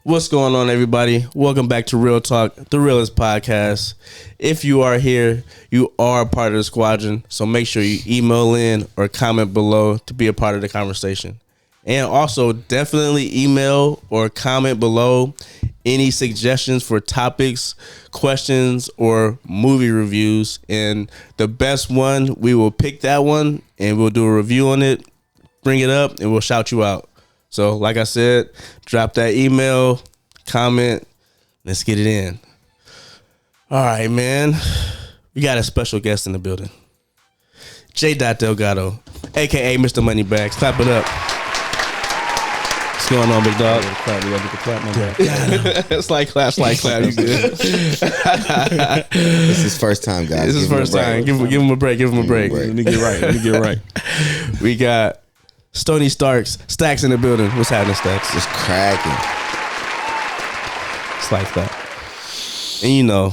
What's going on, everybody? Welcome back to Real Talk, the realest podcast. If you are here, you are a part of the squadron, so make sure you email in or comment below to be a part of the conversation. And also, definitely email or comment below any suggestions for topics, questions, or movie reviews. And the best one, we will pick that one and we'll do a review on it, bring it up, and we'll shout you out. So, like I said, drop that email, comment, let's get it in. All right, man. We got a special guest in the building. J. Delgado, a.k.a. Mr. Moneybags. Clap it up. What's going on, big dog? We gotta get the clap, my guy. It's like clap. You good? This is first time, guys. This is first time. Give him a break. Let me get right. We got Stony Starks, Stackz in the building. What's happening, Stackz? Just cracking. It's like that. And you know,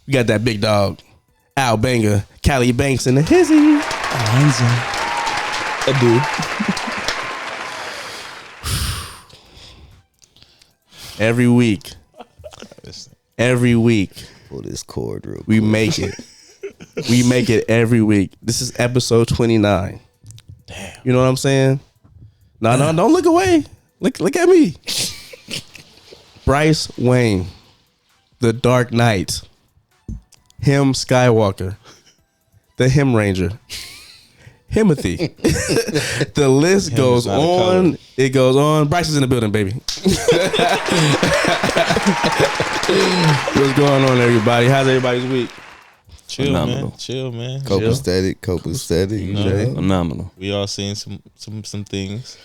we got that big dog, Al Banger, Cali Banks in the hizzy. I do. Every week, Pull this cord real quick. we make it. We make it every week. This is episode 29. Damn. You know what I'm saying? No, don't look away. Look at me. Brice Wayne, the Dark Knight, him Skywalker, the Him Ranger, Himothy. The list goes on. It goes on. Brice is in the building, baby. What's going on, everybody? How's everybody's week? Phenomenal. Chill, man. Copacetic. You know, Phenomenal. we all seen some things.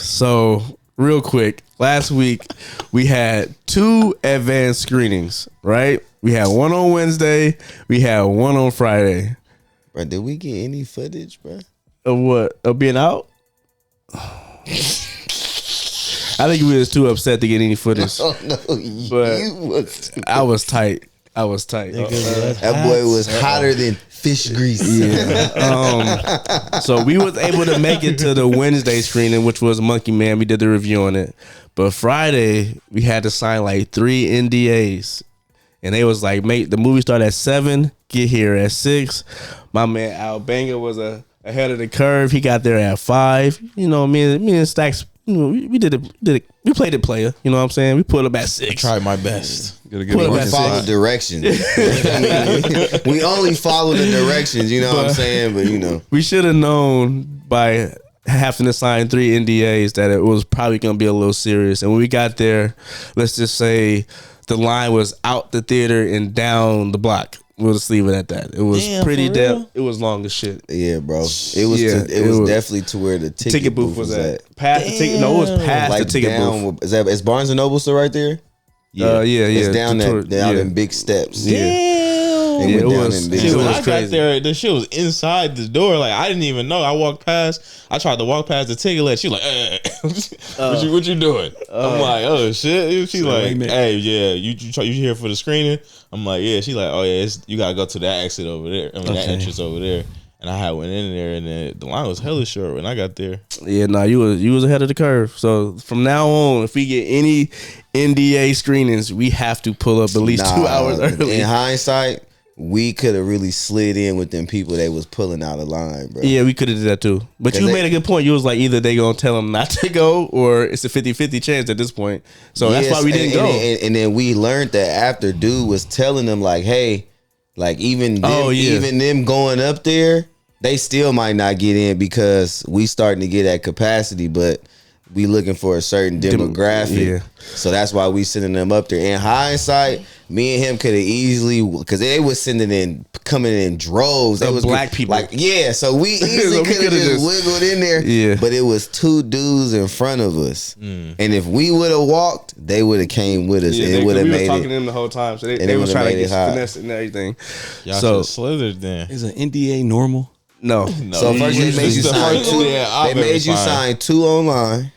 So, real quick, last week we had 2 advanced screenings, right? We had one on Wednesday. We had one on Friday. Bro, did we get any footage, bro? Of what? Of being out? I think we was too upset to get any footage. Oh, no. But I was tight. That boy was hotter than fish grease. Yeah. So we was able to make it to the Wednesday screening, which was Monkey Man. We did the review on it. But Friday, we had to sign like 3 NDAs. And they was like, mate, the movie started at 7, get here at 6. My man Al Banger was ahead of the curve. He got there at 5. You know, me and Stackz, you know, we did it. We played it player. You know what I'm saying? We put up at 6. I tried my best. Put up at Follow 6. directions. We only follow the directions, you know what I'm saying? But, you know. We should have known by having to sign 3 NDAs that it was probably going to be a little serious. And when we got there, let's just say the line was out the theater and down the block. We'll just leave it at that. It was pretty damn. It was long as shit. Yeah, bro. It was definitely to where the ticket booth was at. Past the ticket. No, it was past the ticket booth. Is Barnes and Noble still right there? Yeah. It's down in big steps. Damn. They it went down was- in big it See, when was I crazy. got there, the shit was inside the door. Like, I didn't even know. I walked past. I tried to walk past the ticket lady. She was like, what you doing? I'm like, oh, shit. She like, hey, yeah, you here for the screening? I'm like, yeah. She like, oh, yeah, you got to go to that exit over there. That entrance over there. And I went in there, and then the line was hella short when I got there. Yeah, you was ahead of the curve. So from now on, if we get any NDA screenings, we have to pull up at least 2 hours early. In hindsight, we could have really slid in with them people that was pulling out of line, bro. Yeah, we could have did that too. But you made a good point. You was like, either they gonna tell them not to go, or it's a 50-50 chance at this point. So that's why we didn't go. And then we learned that after dude was telling them like, hey, like even them going up there, they still might not get in because we starting to get at capacity, but we looking for a certain demographic. Yeah. So that's why we sending them up there. In hindsight, me and him could have easily, because they was coming in droves. It was black people. Like, yeah, so we easily could have just wiggled in there. Yeah. But it was 2 dudes in front of us. And if we would have walked, they would have came with us. Yeah, and it would have we made was talking it. to them the whole time, so they it was would've trying to made get it hot. finesse and everything. Y'all should So have slithered then. Is an NDA normal? no, So first they made you sign 2. They made you sign 2 online.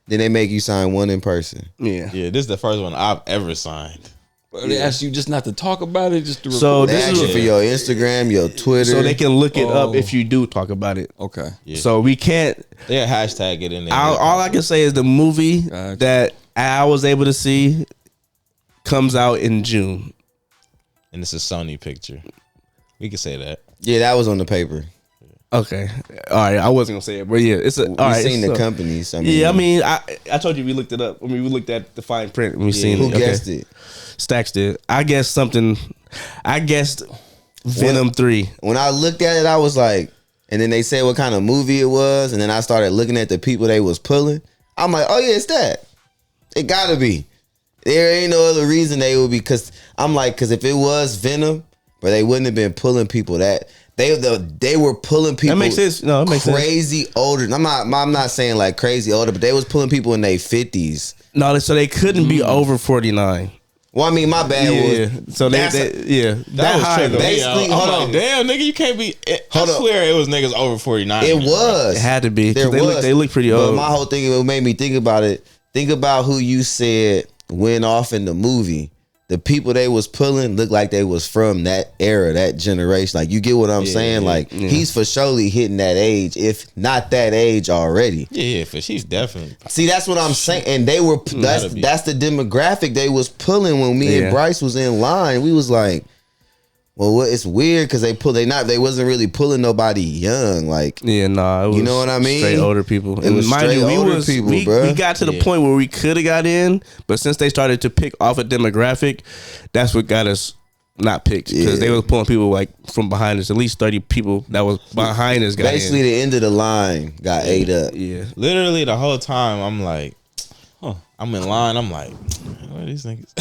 Then they make you sign 1 in person. yeah. Yeah, this is the first one I've ever signed. They ask you just not to talk about it, just to So They ask you for your Instagram, your Twitter. So they can look it up if you do talk about it. Okay. Yeah. So we can't. They hashtag it in there. All I can say is the movie that I was able to see comes out in June. And it's a Sony picture. We can say that. Yeah, that was on the paper. Okay, all right. I wasn't gonna say it, but yeah, it's a. All right, seen the so, companies. I mean, I told you we looked it up. I mean, we looked at the fine print and we seen Who it. guessed it? Stackz did. I guessed something. I guessed Venom 3. When I looked at it, I was like, and then they said what kind of movie it was, and then I started looking at the people they was pulling. I'm like, oh yeah, it's that. It gotta be. There ain't no other reason they would be. Cause I'm like, cause if it was Venom, but they wouldn't have been pulling people that. They were pulling people. That makes sense. No, it makes crazy sense. older. I'm not saying like crazy older, but they was pulling people in their 50s. No, so they couldn't be over 49. Well, I mean, my bad was. So that was high. tripping. Basically, I'm hold like, on. damn, nigga, you can't be. Hold I on. swear it was niggas over 49. It was. It had to be. There They look pretty old. But my whole thing, it made me think about it. Think about who you said went off in the movie. The people they was pulling looked like they was from that era, that generation. Like, you get what I'm saying? Like, he's for surely hitting that age, if not that age already. Yeah, for she's definitely. See, that's what I'm saying. And they were that's the demographic they was pulling when me and Brice was in line. We was like, well, it's weird because they wasn't really pulling nobody young. Like, it was, you know what I mean? Straight older people. It was straight older people, bro. We got to the point where we could have got in, but since they started to pick off a demographic, that's what got us not picked, because they were pulling people like from behind us. At least 30 people that was behind us got basically in. The end of the line got ate up. Yeah, literally the whole time I'm like, I'm in line. I'm like, where are these niggas?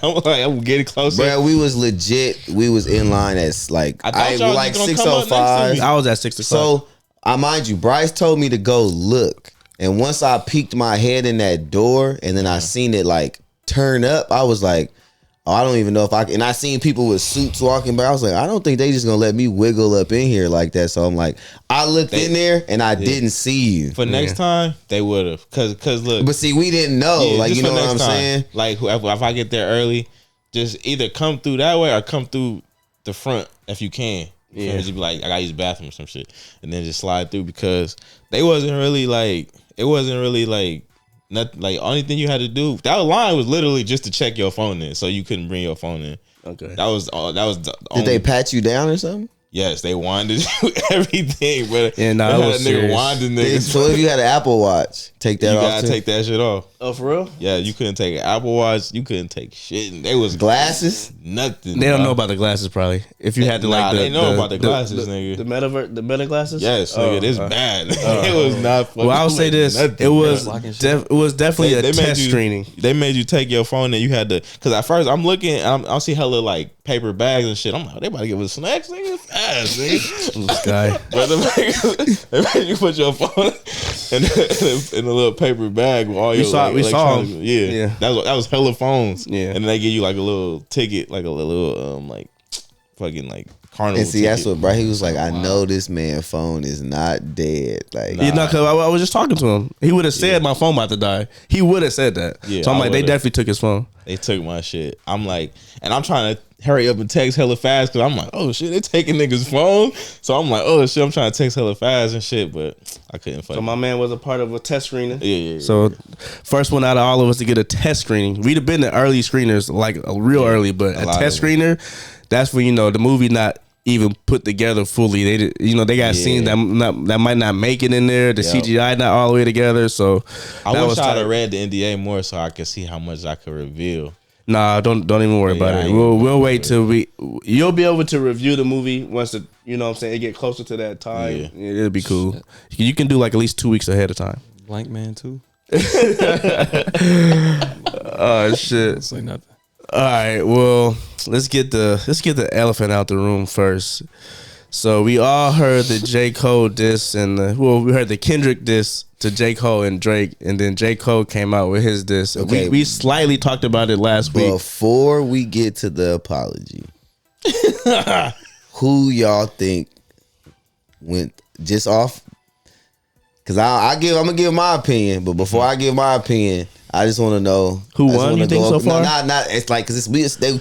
I'm like, I'm getting closer. Bro, we was legit. We was in line at like I thought y'all like was gonna come up next to 6:05. me. I was at 6 o'clock. So I mind you, Brice told me to go look, and once I peeked my head in that door, and then I seen it like turn up, I was like, oh, I don't even know if I can. And I seen people with suits walking by. I was like, I don't think they just gonna let me wiggle up in here like that. So I'm like, I looked in there and I didn't see you. For next time, they would have. Cause look. But see, we didn't know. Like, you know what I'm saying? Like, if I get there early, just either come through that way or come through the front if you can. Yeah. Just be like, I gotta use the bathroom or some shit. And then just slide through, because it wasn't really like nothing. Like, only thing you had to do, that line was literally just to check your phone in, so you couldn't bring your phone in. Okay, that was the Did they pat you down or something? Yes, they winded everything, but yeah, nah, they that had was a nigga serious. winding niggas. So if you had an Apple Watch, take that you off. gotta take that shit off. Oh, for real? Yeah, you couldn't take an Apple Watch. You couldn't take shit. And they was Glasses. Nothing. They don't know about the glasses, probably. If you had to like, they know about the glasses, nigga. The meta glasses. Yes, nigga, it's bad. It was not. Well, I'll say this: it was definitely a test screening. They made you take your phone, and you had to. Because at first I'm looking, I'll see hella like paper bags and shit. I'm like, they about to give us snacks, nigga. Fast, nigga. This guy. But they made you put your phone in a little paper bag with all your. We saw them. Yeah. That was hella phones. Yeah, and then they give you like a little ticket, like a little like fucking like carnival. And see, ticket. that's what, bro. He was like, I know this man's phone is not dead. Like, you know, because I was just talking to him. He would have said my phone about to die. He would have said that. Yeah, so I'm like, they definitely took his phone. They took my shit. I'm like, and I'm trying to hurry up and text hella fast, because I'm like, oh shit, they taking niggas' phone. So I'm like, oh shit, I'm trying to text hella fast and shit, but I couldn't find. So my man was a part of a test screening. Yeah. So first one out of all of us to get a test screening. We'd have been the early screeners, like a real early, but a test screener, that's when, you know, the movie not even put together fully. They got scenes that might not make it in there. The CGI not all the way together. So I wish I'd have read the NDA more so I could see how much I could reveal. Nah, don't even worry about it. We'll wait till you'll be able to review the movie once it get closer to that time. Yeah. It'll be cool. You can do like at least 2 weeks ahead of time. Blank Man 2. Oh shit. Say nothing. All right, well, let's get the elephant out the room first. So we all heard the J.Cole diss we heard the Kendrick diss to J.Cole and Drake, and then J.Cole came out with his diss. Okay. We slightly talked about it last week. Before we get to the apology, who y'all think went just off? Because I'm gonna give my opinion, but before I give my opinion, I just want to know who won. You think so far? Not. It's like because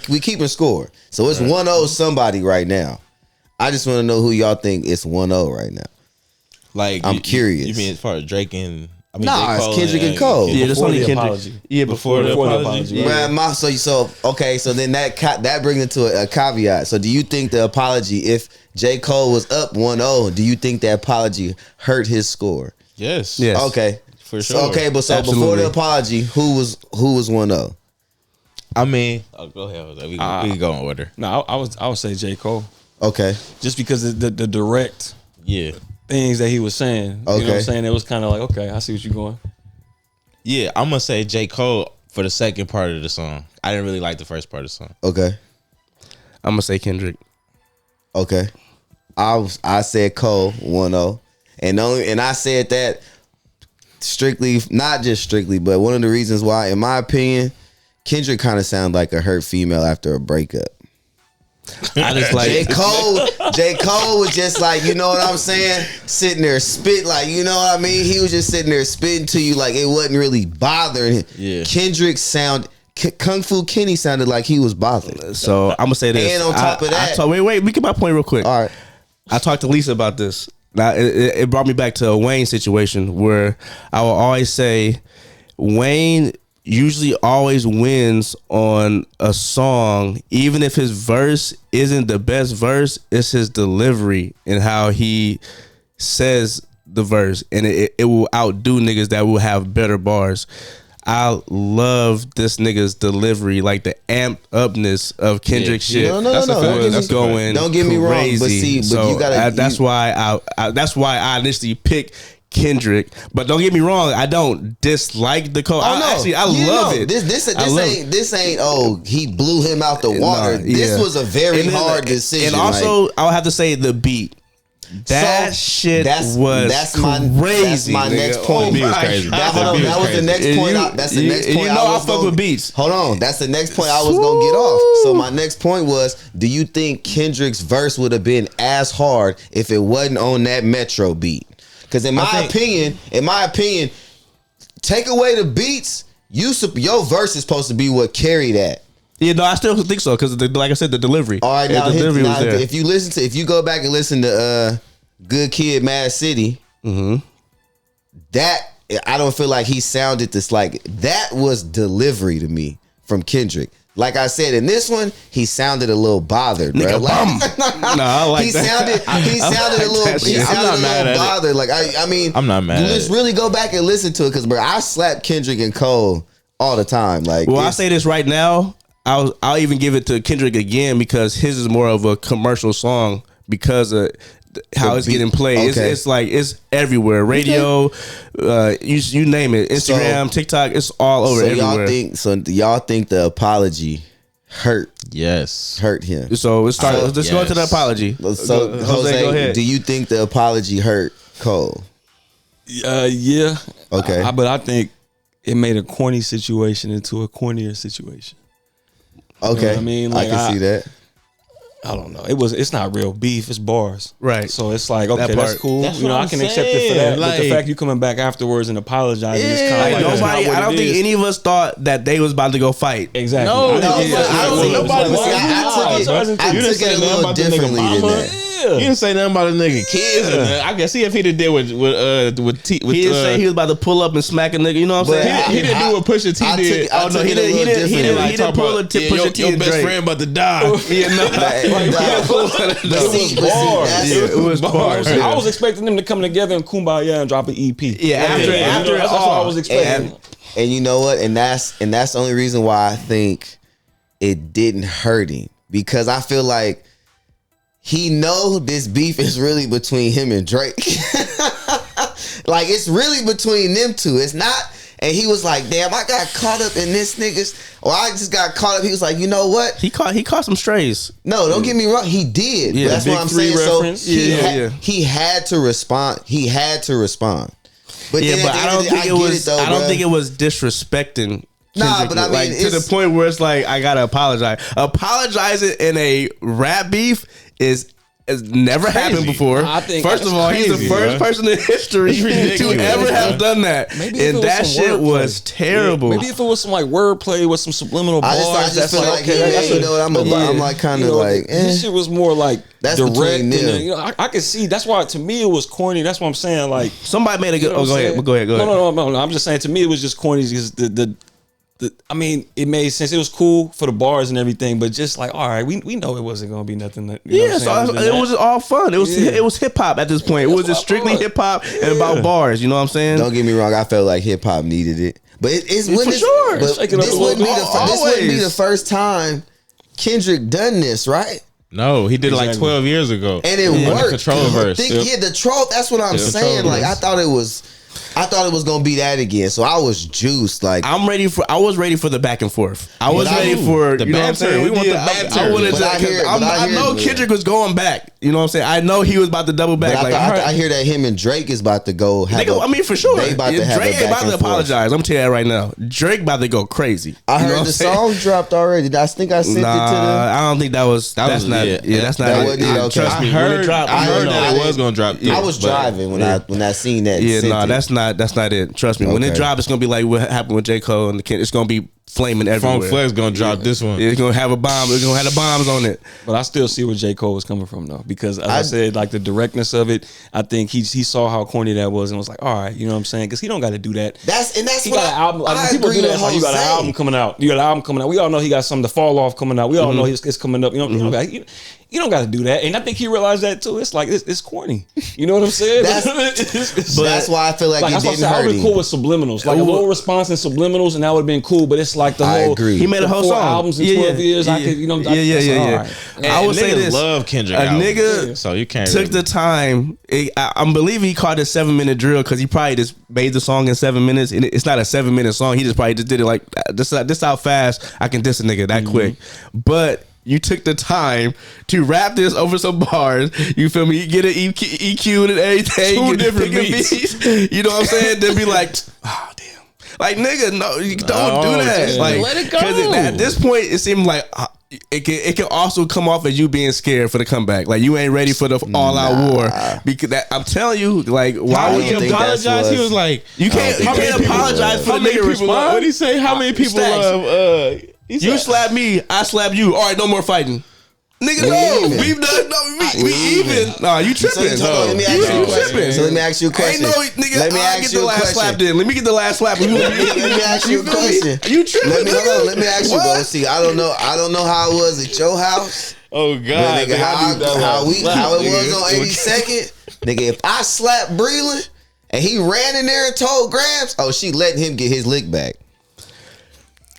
we keeping score, so it's 1-0 somebody right now. I just want to know who y'all think it's 1-0 right now. Like I'm curious. You mean as far as Drake and it's Kendrick and Cole. Yeah, that's only Kendrick. Apology. Yeah, before the apology. Yeah. So then that brings it to a caveat. So do you think the apology, if J. Cole was up 1-0, do you think the apology hurt his score? Yes. Okay. For sure. Before the apology, who was 1-0? I mean, go ahead. We can go in order. No, I would say J. Cole. Okay. Just because of the direct things that he was saying. Okay. You know what I'm saying? It was kind of like, okay, I see what you're going. Yeah, I'm gonna say J. Cole for the second part of the song. I didn't really like the first part of the song. Okay. I'm gonna say Kendrick. Okay. I said Cole 1-0. And I said that strictly, not just strictly, but one of the reasons why, in my opinion, Kendrick kind of sounds like a hurt female after a breakup. I just like J. Cole was just like, you know what I'm saying? Sitting there spit, like, you know what I mean? He was just sitting there spitting to you like it wasn't really bothering him. Yeah. Kendrick Kung Fu Kenny sounded like he was bothered. So I'm gonna say this. And on top of that, wait, let me get my point real quick. All right. I talked to Lisa about this. Now it brought me back to a Wayne situation where I will always say Wayne usually always wins on a song, even if his verse isn't the best verse. It's his delivery and how he says the verse, and it will outdo niggas that will have better bars. I love this nigga's delivery, like the amped upness of Kendrick shit. No. Was going don't get me wrong, but crazy. so you gotta. That's why I initially picked Kendrick. But don't get me wrong, I don't dislike the Cole. I love it. This ain't he blew him out the water. This was a very hard decision. And also, I'll have to say the beat. That shit was crazy. That's my next point. The beat was crazy. That was the next point. That's the next point. I fuck with beats. Hold on. That's the next point I was gonna get off. So my next point was: do you think Kendrick's verse would have been as hard if it wasn't on that Metro beat? Because in my opinion, take away the beats, your verse is supposed to be what carried that. Yeah, no, I still think so because, like I said, the delivery. All right, now, the delivery was there. If you go back and listen to Good Kid, Mad City, that I don't feel like he sounded this like that was delivery to me from Kendrick. Like I said, in this one, he sounded a little bothered, bro. Like, no, I like he that. He sounded a little bothered. Like I mean, I'm not mad. Let's really go back and listen to it because, bro, I slap Kendrick and Cole all the time. Like, well, I say this right now. I'll even give it to Kendrick again because his is more of a commercial song because of how it's getting played. Okay. It's like it's everywhere. Radio, you name it. Instagram, TikTok, it's all over everywhere. Y'all think the apology hurt? Yes. Hurt him. So let's start. Let's go into the apology. So Jose, go ahead. Do you think the apology hurt Cole? Yeah. Okay. But I think it made a corny situation into a cornier situation. Okay, you know what I mean, like, I can see that. I don't know. It's not real beef. It's bars, right? So it's like, okay, that's cool. That's I can accept it for that. Like, but the fact you coming back afterwards and apologizing is kind of like nobody. I don't think any of us thought that they was about to go fight. Exactly. I took it a little differently than that. You didn't say nothing about the nigga kids. I can see if he did with T. He didn't say he was about to pull up and smack a nigga. You know what I'm saying? He didn't do what Pusha T did. Oh no, he didn't pull a Pusha T. Your best friend about to die. Yeah, no. It was bars. I was expecting them to come together and kumbaya and drop an EP. Yeah, after that's what I was expecting. And you know what? And that's the only reason why I think it didn't hurt him, because I feel like he know this beef is really between him and Drake. Like, it's really between them two. It's not. And he was like, damn, I got caught up in this niggas, or I just got caught up. He was like, you know what? He caught some strays. No, don't get me wrong. He did. Yeah, that's what I'm saying. Reference. So he had to respond. But I don't think it was disrespecting. Nah, but I mean, like, to the point where it's like, I gotta apologize. Apologizing in a rap beef is has never happened before. First of all, he's the first person in history to ever have done that. And that shit was terrible. Maybe if it was some like wordplay with some subliminal bars. I just feel like, you know what I'm like kind of like, this shit was more like that's direct. between them. You know, I could see. That's why to me it was corny. That's what I'm saying. Like somebody made a good. Go ahead. No. I'm just saying. To me, it was just corny because I mean, it made sense. It was cool for the bars and everything, but just like, all right, we know it wasn't gonna be nothing. That, it was all fun. It was hip hop at this point. It was just strictly hip hop and about bars. You know what I'm saying? Don't get me wrong. I felt like hip hop needed it, but this wouldn't be the first time Kendrick done this, right? No, he did it like 12 years ago, and it worked. The control verse. The troll. That's what I'm saying. Like I thought it was gonna be that again. So I was juiced. Like I was ready for the back and forth. I was ready for the you know what I'm saying. We want the banter. I know Kendrick was going back. You know what I'm saying. I know he was about to double back. But I hear that him and Drake is about to go. For sure. They about to have Drake about to apologize. I'm telling you that right now. Drake about to go crazy. I heard the song dropped already. I think I sent it to them. I don't think that was. That's not. Trust me. I heard that it was gonna drop. I was driving when I seen that. Yeah, that's not it. Trust me. When it drops, it's gonna be like what happened with J.Cole and it's gonna be flaming everywhere. Funk Flex gonna drop this one. It's gonna have a bomb. It's gonna have the bombs on it. But I still see where J. Cole was coming from though, because as I said, like the directness of it, I think he saw how corny that was and was like, all right, you know what I'm saying? Because he don't got to do that. That's he got an album. Like, people do that. Like, you got an album coming out. You got an album coming out. We all know he got something to fall off coming out. We all know it's coming up. You know, you don't got to do that. And I think he realized that too. It's like it's corny. You know what I'm saying? That's why I feel like it didn't hurt him. I would have been cool with subliminals, like a little response in subliminals, and that would have been cool. But it's like the whole. I agree. He made a whole song. Albums in 12 years. I could, yeah. I would say this: love Kendrick. A nigga so you can't took the time. I believe he called it 7-minute drill because he probably just made the song in 7 minutes. And it's not a 7-minute song. He just probably just did it like this. How fast I can diss a nigga that quick, but. You took the time to rap this over some bars. You feel me? You get it EQ'd and everything. Two different beats. You know what I'm saying? Then be like, oh damn. Like nigga, no, you don't do that. Dude. Like let it go. Because at this point, it seemed like it can also come off as you being scared for the comeback. Like you ain't ready for the all out war. Because I'm telling you, like why would you apologize? He was like, you can't apologize for the nigga respond. What did he say? How many people love? You slap me, I slap you. All right, no more fighting. Nigga, no. We've done. No, we even. Nah, you tripping. Let me ask you a question. Ain't no nigga. Let me ask you a question. Slap then. Let me get the last slap. Let me ask you a question. You tripping? Let me ask you, bro. See, I don't know how it was at your house. Oh God, nigga, how it was on 82nd. Nigga, if I slapped Breland and he ran in there and told Grams, she letting him get his lick back.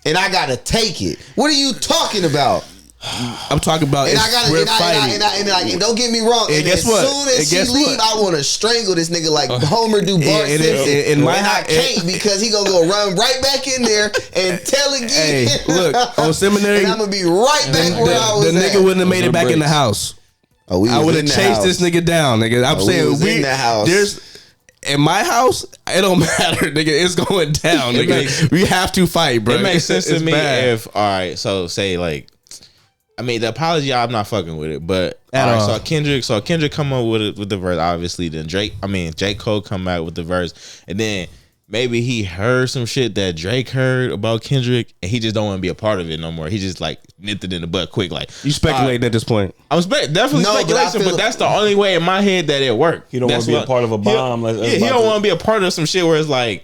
And I gotta take it. What are you talking about? I'm talking about. And and don't get me wrong. And guess what? As soon as she leave, I want to strangle this nigga like Homer do Bart Simpson. And I can't because he gonna go run right back in there and tell again. Hey, look on seminary. And I'm gonna be right back where I was. The nigga wouldn't have made it back in the house. I would have chased this nigga down, nigga. I'm saying we in the house. In my house, it don't matter, nigga. It's going down, nigga. We have to fight, bro. It makes sense to me if, all right, so say like, I mean, the apology, I'm not fucking with it, but so Kendrick come up with the verse, obviously. Then J. Cole come out with the verse, and then maybe he heard some shit that Drake heard about Kendrick, and he just don't want to be a part of it no more. He just like nipped it in the butt quick. Like you speculating at this point. I'm definitely speculation, but that's the only way in my head that it worked. He don't want to be a part of a bomb. He don't want to be a part of some shit where it's like,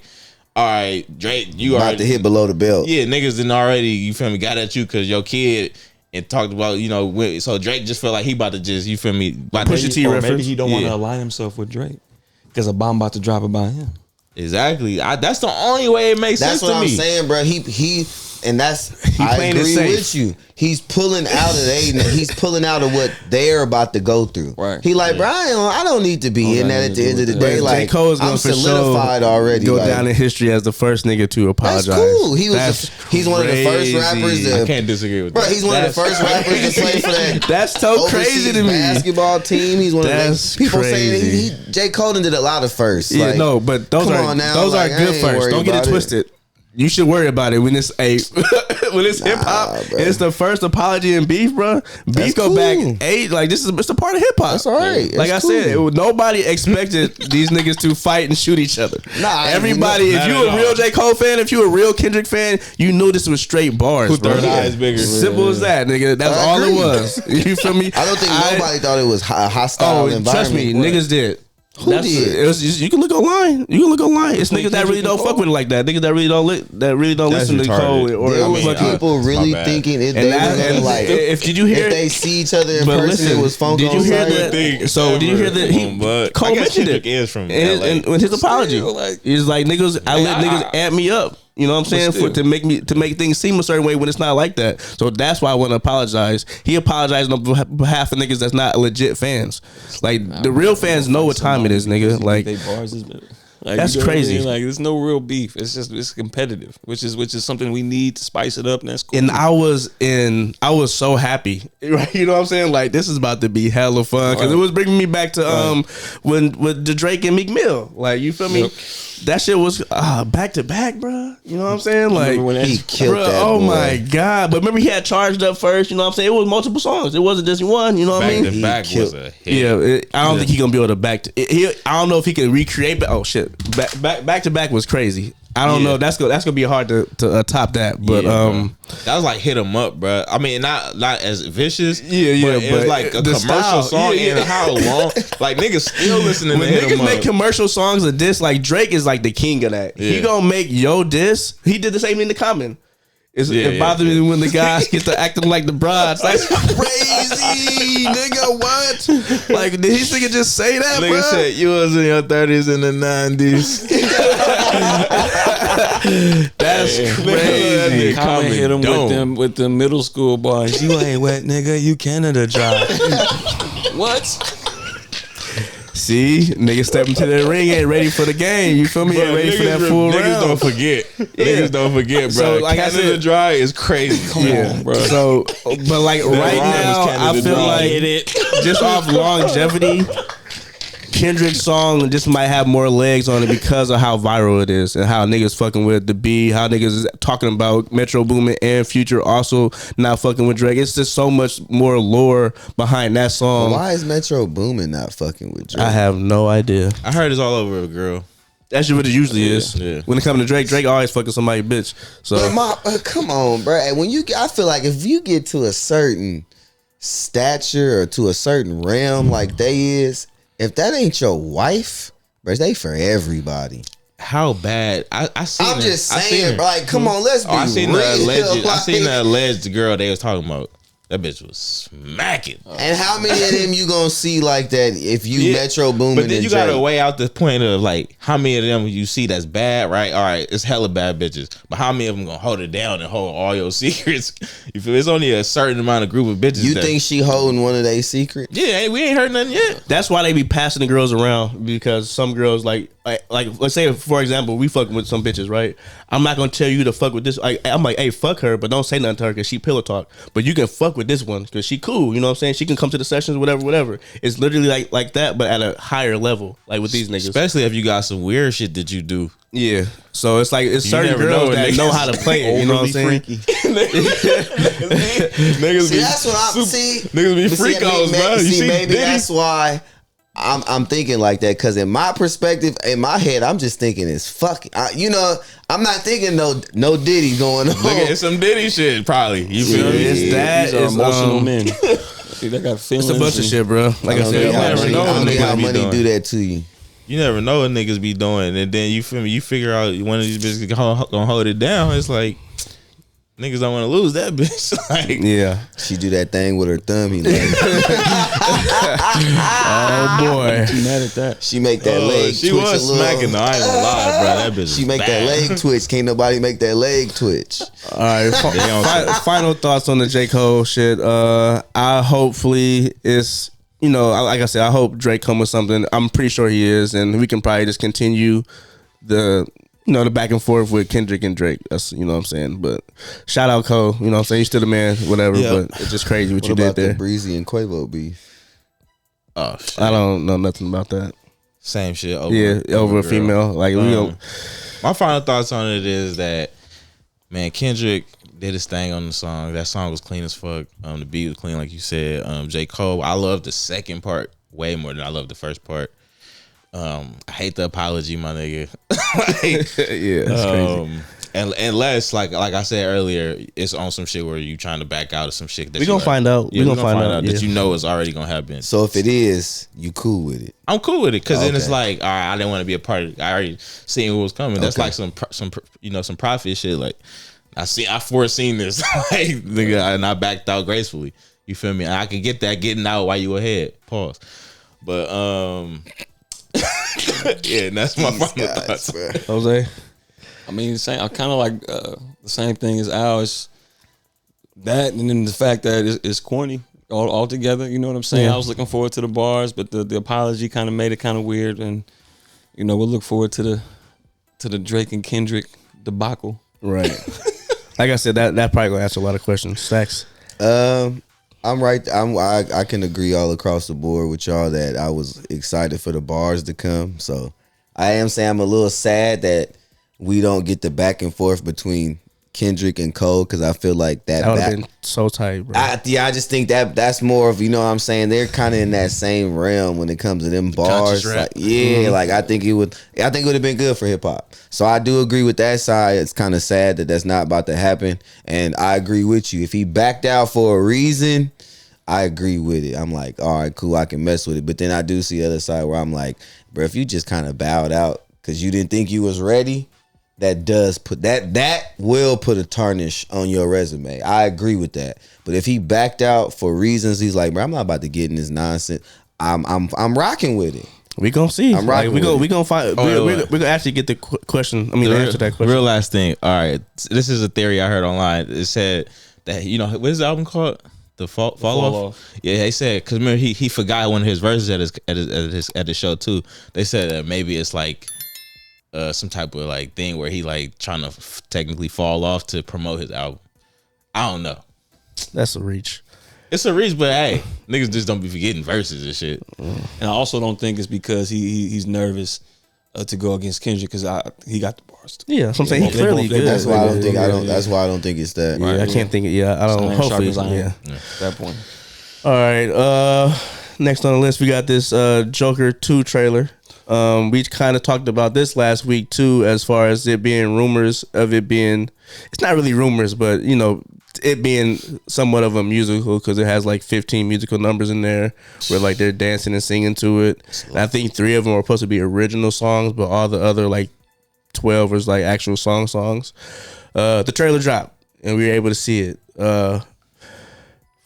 all right, Drake, you about to hit below the belt. Yeah, niggas didn't already, you feel me, got at you because your kid. And talked about, so Drake just felt like he about to just, you feel me, push your T reference. Maybe he don't want to align himself with Drake because a bomb about to drop about him. Exactly. That's the only way it makes sense to me. That's what I'm saying, bro. I agree with you. He's pulling out of what they're about to go through. Right. He like, bro, I don't need to be in that at the end of the day. Like, J. Cole's I'm solidified already. Go down in history as the first nigga to apologize. That's cool. He's one of the first rappers. I can't disagree with that. Bro, he's one of the first rappers to play for that. That's so crazy to me. Basketball team. He's one of the people saying J. Cole did a lot of firsts. Yeah, no, but those are good firsts. Don't get it twisted. You should worry about it when it's when it's hip hop, it's the first apology in beef, bro. Beef go back 8. Like it's a part of hip hop. That's all right. Like I said, nobody expected these niggas to fight and shoot each other. Everybody, if you a real J. Cole fan, if you a real Kendrick fan, you knew this was straight bars, bro. Third eye is bigger. Simple as that, nigga. That's all it was. You feel me? I don't think nobody thought it was a hostile environment. Trust me, niggas did. Who did? You can look online. It's niggas that really don't fuck with it like that. Niggas that really don't listen to Cole. Or there was people really thinking if they were like, did you hear? If they see each other in person, it was phone call. Did you hear that? So did you hear that? Cole mentioned it in his apology. He's like, niggas, I let niggas amp me up. You know what I'm saying? To make things seem a certain way when it's not like that. So that's why I want to apologize. He apologized on behalf of niggas that's not legit fans. Like the real fans know what time it is, nigga. Like that's crazy. Like there's no real beef. It's competitive, which is something we need to spice it up. And that's cool. And I was so happy. Right? You know what I'm saying? Like this is about to be hella fun because it was bringing me back to when with the Drake and Meek Mill. Like you feel me? Yep. That shit was back to back, bro. You know what I'm saying? Like when he killed that oh boy. My god! But remember he had Charged Up first. You know what I'm saying? It was multiple songs. It wasn't just one. You know what I mean? Back to back was a hit. Yeah, I don't think he gonna be able to I don't know if he can recreate. But oh shit, back to back was crazy. I don't know. That's gonna be hard to top that. But that was like hit 'em up, bro. I mean, not as vicious. But it was like a commercial style, song. And how long? Like niggas still listening when to hit 'em niggas make up. commercial songs of diss, like Drake is like the king of that. He gonna make yo diss. He did the same thing to Common. It bothers me when the guys get to acting like the broads. That's crazy, nigga. What? Like, did he nigga just say that, Nigga bro? said you was in your 30s and the 90s. That's crazy. Common hit him with the middle school boys. You ain't wet, nigga. You Canada dry. What? See, niggas step into the ring, ain't ready for the game. You feel me? Ain't ready for that full round. Niggas don't forget. Niggas don't forget, bro. So, like Canada Dry is crazy. Come on, bro. So, but like right now, I feel like just off longevity, Kendrick's song just might have more legs on it because of how viral it is and how niggas fucking with the B, how niggas is talking about Metro Boomin and Future also not fucking with Drake. It's just so much more lore behind that song. Why is Metro Boomin not fucking with Drake? I have no idea. I heard it's all over a girl. That's what it usually is. Yeah. When it comes to Drake always fucking somebody bitch. So come on, bro. I feel like if you get to a certain stature or to a certain realm like they is, if that ain't your wife, bro, they for everybody. How bad? I'm just saying, like, come on, let's be real. I seen the alleged girl they was talking about. That bitch was smacking. And how many of them you gonna see like that if you Metro Boomin? But then you gotta weigh out the point of like how many of them you see that's bad, right? All right, it's hella bad bitches. But how many of them gonna hold it down and hold all your secrets? You feel it's only a certain amount of group of bitches. You think she holding one of their secrets? Yeah, we ain't heard nothing yet. That's why they be passing the girls around, because some girls like let's say for example we fucking with some bitches, right? I'm not gonna tell you to fuck with this. I'm like, hey, fuck her, but don't say nothing to her because she pillow talk. But you can fuck with this one because she cool. You know what I'm saying? She can come to the sessions, whatever. It's literally like that, but at a higher level, like with these niggas. Especially if you got some weird shit that you do. Yeah. So it's like it's certain girls that know how to play it. You know what I'm saying? Niggas see, that's what I'm see. Niggas be freakos, bro. See, maybe that's why I'm thinking like that, because in my perspective, in my head, I'm just thinking it's fucking. I'm not thinking no Diddy going on. Look at some Diddy shit, probably. You feel me? It's that. These are emotional men. See, they got feelings. It's a bunch of shit, bro. Like I said, you never know how money do that to you. You never know what niggas be doing, and then you feel me. You figure out one of these bitches gonna hold it down. It's like niggas don't want to lose that bitch. Like, yeah, she do that thing with her thumb. He like, oh boy, you mad at that? She make that leg. She twitch was a little. smacking though. I ain't gonna lie, bro. That bitch. She make that leg twitch. Can't nobody make that leg twitch. All right, final thoughts on the J. Cole shit. I hopefully it's. Like I said, I hope Drake come with something. I'm pretty sure he is, and we can probably just continue the back and forth with Kendrick and Drake. That's what I'm saying. But shout out Cole. You know what I'm saying? You're still the man, whatever. Yeah. But it's just crazy what you did there. What about the Brice and Quavo beef? Oh shit. I don't know nothing about that. Same shit. Over a female. Like my final thoughts on it is that, Man, Kendrick did his thing on the song. That song was clean as fuck. The beat was clean, like you said. J.Cole, I love the second part way more than I love the first part. I hate the apology, my nigga. Yeah, that's crazy. Unless, like I said earlier, it's on some shit where you trying to back out of some shit. That we gonna find out. Yeah, we gonna find out that you know it's already gonna happen. So if it is, you cool with it? I'm cool with it because then it's like, all right, I didn't want to be a part of it. I already seen what was coming. That's like some profit shit. Like I foreseen this, like nigga, and I backed out gracefully. You feel me? And I could get that getting out while you ahead. Pause. But yeah, that's my final thoughts. Jose. I mean, I kind of like the same thing as Al. It's that, and then the fact that it's corny all together. You know what I'm saying? Yeah. I was looking forward to the bars, but the apology kind of made it kind of weird. And we'll look forward to the Drake and Kendrick debacle. Right. Like I said, that probably gonna answer a lot of questions. Stackz. I'm right. I can agree all across the board with y'all that I was excited for the bars to come. So I am saying I'm a little sad that we don't get the back and forth between Kendrick and Cole, because I feel like that would have been so tight, bro. I just think that's more of, you know what I'm saying, they're kind of in that same realm when it comes to them bars. Like, like I think it would have been good for hip hop. So I do agree with that side. It's kind of sad that that's not about to happen, and I agree with you. If he backed out for a reason, I agree with it. I'm like, all right, cool, I can mess with it. But then I do see the other side where I'm like, bro, if you just kind of bowed out because you didn't think you was ready, that does put that will put a tarnish on your resume. I agree with that. But if he backed out for reasons, he's like, bro, I'm not about to get in this nonsense. I'm rocking with it. We gonna see. I'm rocking. We gonna find. We're gonna actually get the question. I mean, answer that question. Real last thing. All right, this is a theory I heard online. It said that what is the album called? The fall off. Yeah, they said because remember he forgot one of his verses at the show too. They said that maybe it's like some type of like thing where he like trying to technically fall off to promote his album. I don't know. That's a reach. It's a reach, but hey, niggas just don't be forgetting verses and shit. And I also don't think it's because he's nervous to go against Kendrick because he got the bars too. Yeah, that's what I'm saying. He clearly good. That's why I don't think That's why I don't think it's that. Yeah, I can't think. Yeah, I don't. Hopefully, yeah. That point. All right. Next on the list, we got this Joker 2 trailer. We kind of talked about this last week too, as far as it being rumors of it being. It's not really rumors, but it being somewhat of a musical because it has like 15 musical numbers in there where like they're dancing and singing to it. And I think 3 of them are supposed to be original songs, but all the other like 12 was like actual songs. The trailer dropped and we were able to see it.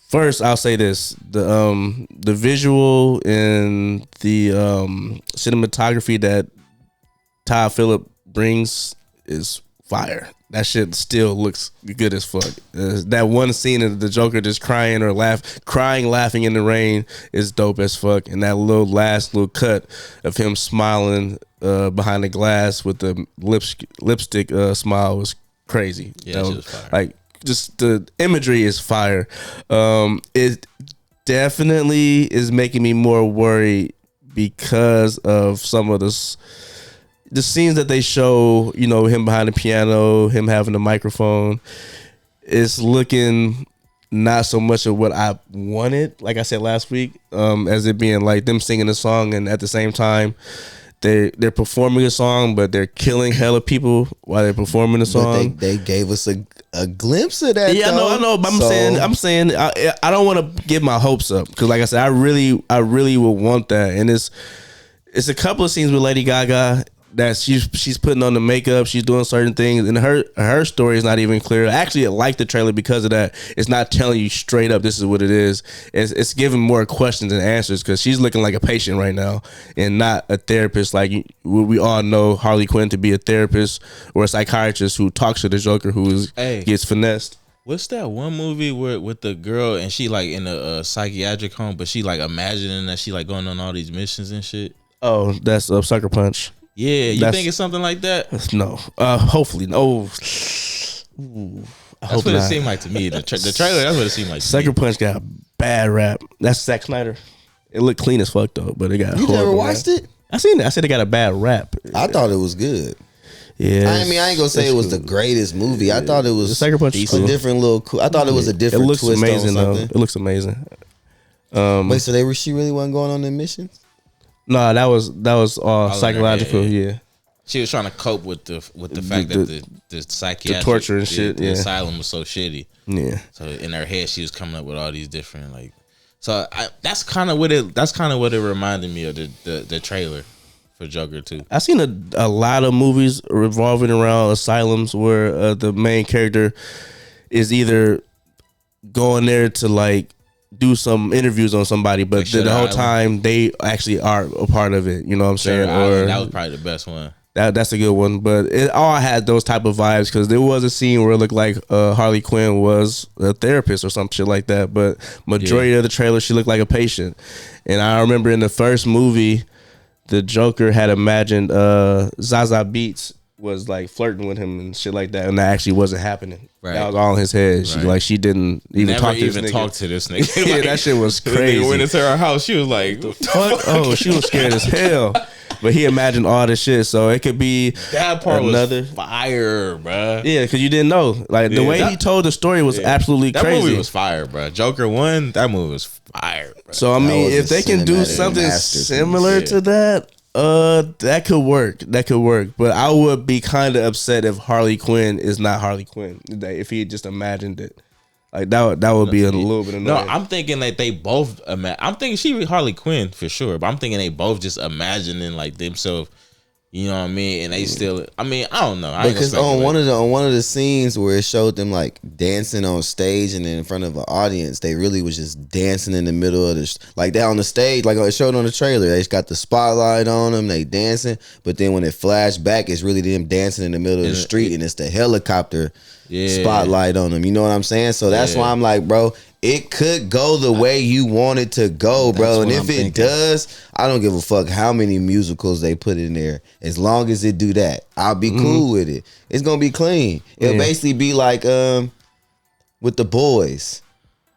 First, I'll say this: the visual and the cinematography that Todd Phillip brings is fire. That shit still looks good as fuck. That one scene of the Joker just crying, laughing in the rain is dope as fuck. And that last little cut of him smiling behind the glass with the lipstick smile was crazy. Yeah, that was fire. Like, just the imagery is fire. It definitely is making me more worried because of some of the scenes that they show, him behind the piano, him having the microphone. It's looking not so much of what I wanted, like I said last week, as it being like them singing a song and at the same time they're performing a song, but they're killing hella people while they're performing the song. But they gave us a glimpse of that. Yeah, though. I know. But I'm saying I don't want to get my hopes up because, like I said, I really would want that. And it's a couple of scenes with Lady Gaga that she's putting on the makeup, she's doing certain things, and her story is not even clear. Actually, I like the trailer because of that. It's not telling you straight up this is what it is. It's giving more questions than answers because she's looking like a patient right now and not a therapist. Like we all know Harley Quinn to be a therapist or a psychiatrist who talks to the Joker who gets finessed. What's that one movie where with the girl and she like in a psychiatric home, but she like imagining that she like going on all these missions and shit? Oh, that's Sucker Punch. Yeah, you think it's something like that? No. Hopefully. No. That's what it seemed like to me. The trailer, that's what it seemed like to Sucker Punch got a bad rap. That's Zack Snyder. It looked clean as fuck though, but it got You never watched it? I seen it. I said it got a bad rap. I thought it was good. Yeah, I mean, I ain't gonna say it was the greatest movie. I thought it was Sucker Punch a different little. I thought it was a different. It looks twist amazing on though. something. It looks amazing. Wait, so she really wasn't going on the missions? No, that was all psychological. Yeah. She was trying to cope with the fact that the psychiatric, the torture and shit. The asylum was so shitty. Yeah. So in her head, she was coming up with all these different like. So that's kind of what it reminded me of the trailer for Joker 2. I've seen a lot of movies revolving around asylums where the main character is either going there to like do some interviews on somebody, but the whole time they actually are a part of it. You know what I'm saying? Or that was probably the best one. That's a good one, but it all had those type of vibes because there was a scene where it looked like Harley Quinn was a therapist or some shit like that. But majority of the trailer, she looked like a patient. And I remember in the first movie, the Joker had imagined Zaza Beetz was like flirting with him and shit like that, and that actually wasn't happening. Right. That was all in his head. She didn't even talk to this nigga. Talk to this nigga. Yeah, that shit was crazy. When it's her house, she was like, "Fuck!" Oh, she was scared as hell. But he imagined all this shit, so it could be that part another was fire, bro. Yeah, because you didn't know. Like the way he told the story was absolutely crazy. That movie was fire, bro. Joker 1, that movie was fire, bro. So I mean, if they can do something similar to that, that could work. That could work. But I would be kind of upset if Harley Quinn is not Harley Quinn. If he just imagined it. Like that would be a little bit annoying. No, I'm thinking that they both. I'm thinking she Harley Quinn for sure, but I'm thinking they both just imagining like themselves. You know what I mean? And they still. I mean, I don't know. Because on one of the scenes where it showed them like dancing on stage and then in front of an audience, they really was just dancing in the middle of the like that on the stage, like it showed on the trailer. They just got the spotlight on them, they dancing, but then when it flashed back, it's really them dancing in the middle of the street, and it's the helicopter spotlight on them. You know what I'm saying? So that's why I'm like, bro, it could go the way you want it to go, bro. And if it does, I don't give a fuck how many musicals they put in there. As long as it do that, I'll be cool with it. It's gonna be clean. It'll basically be like with the boys.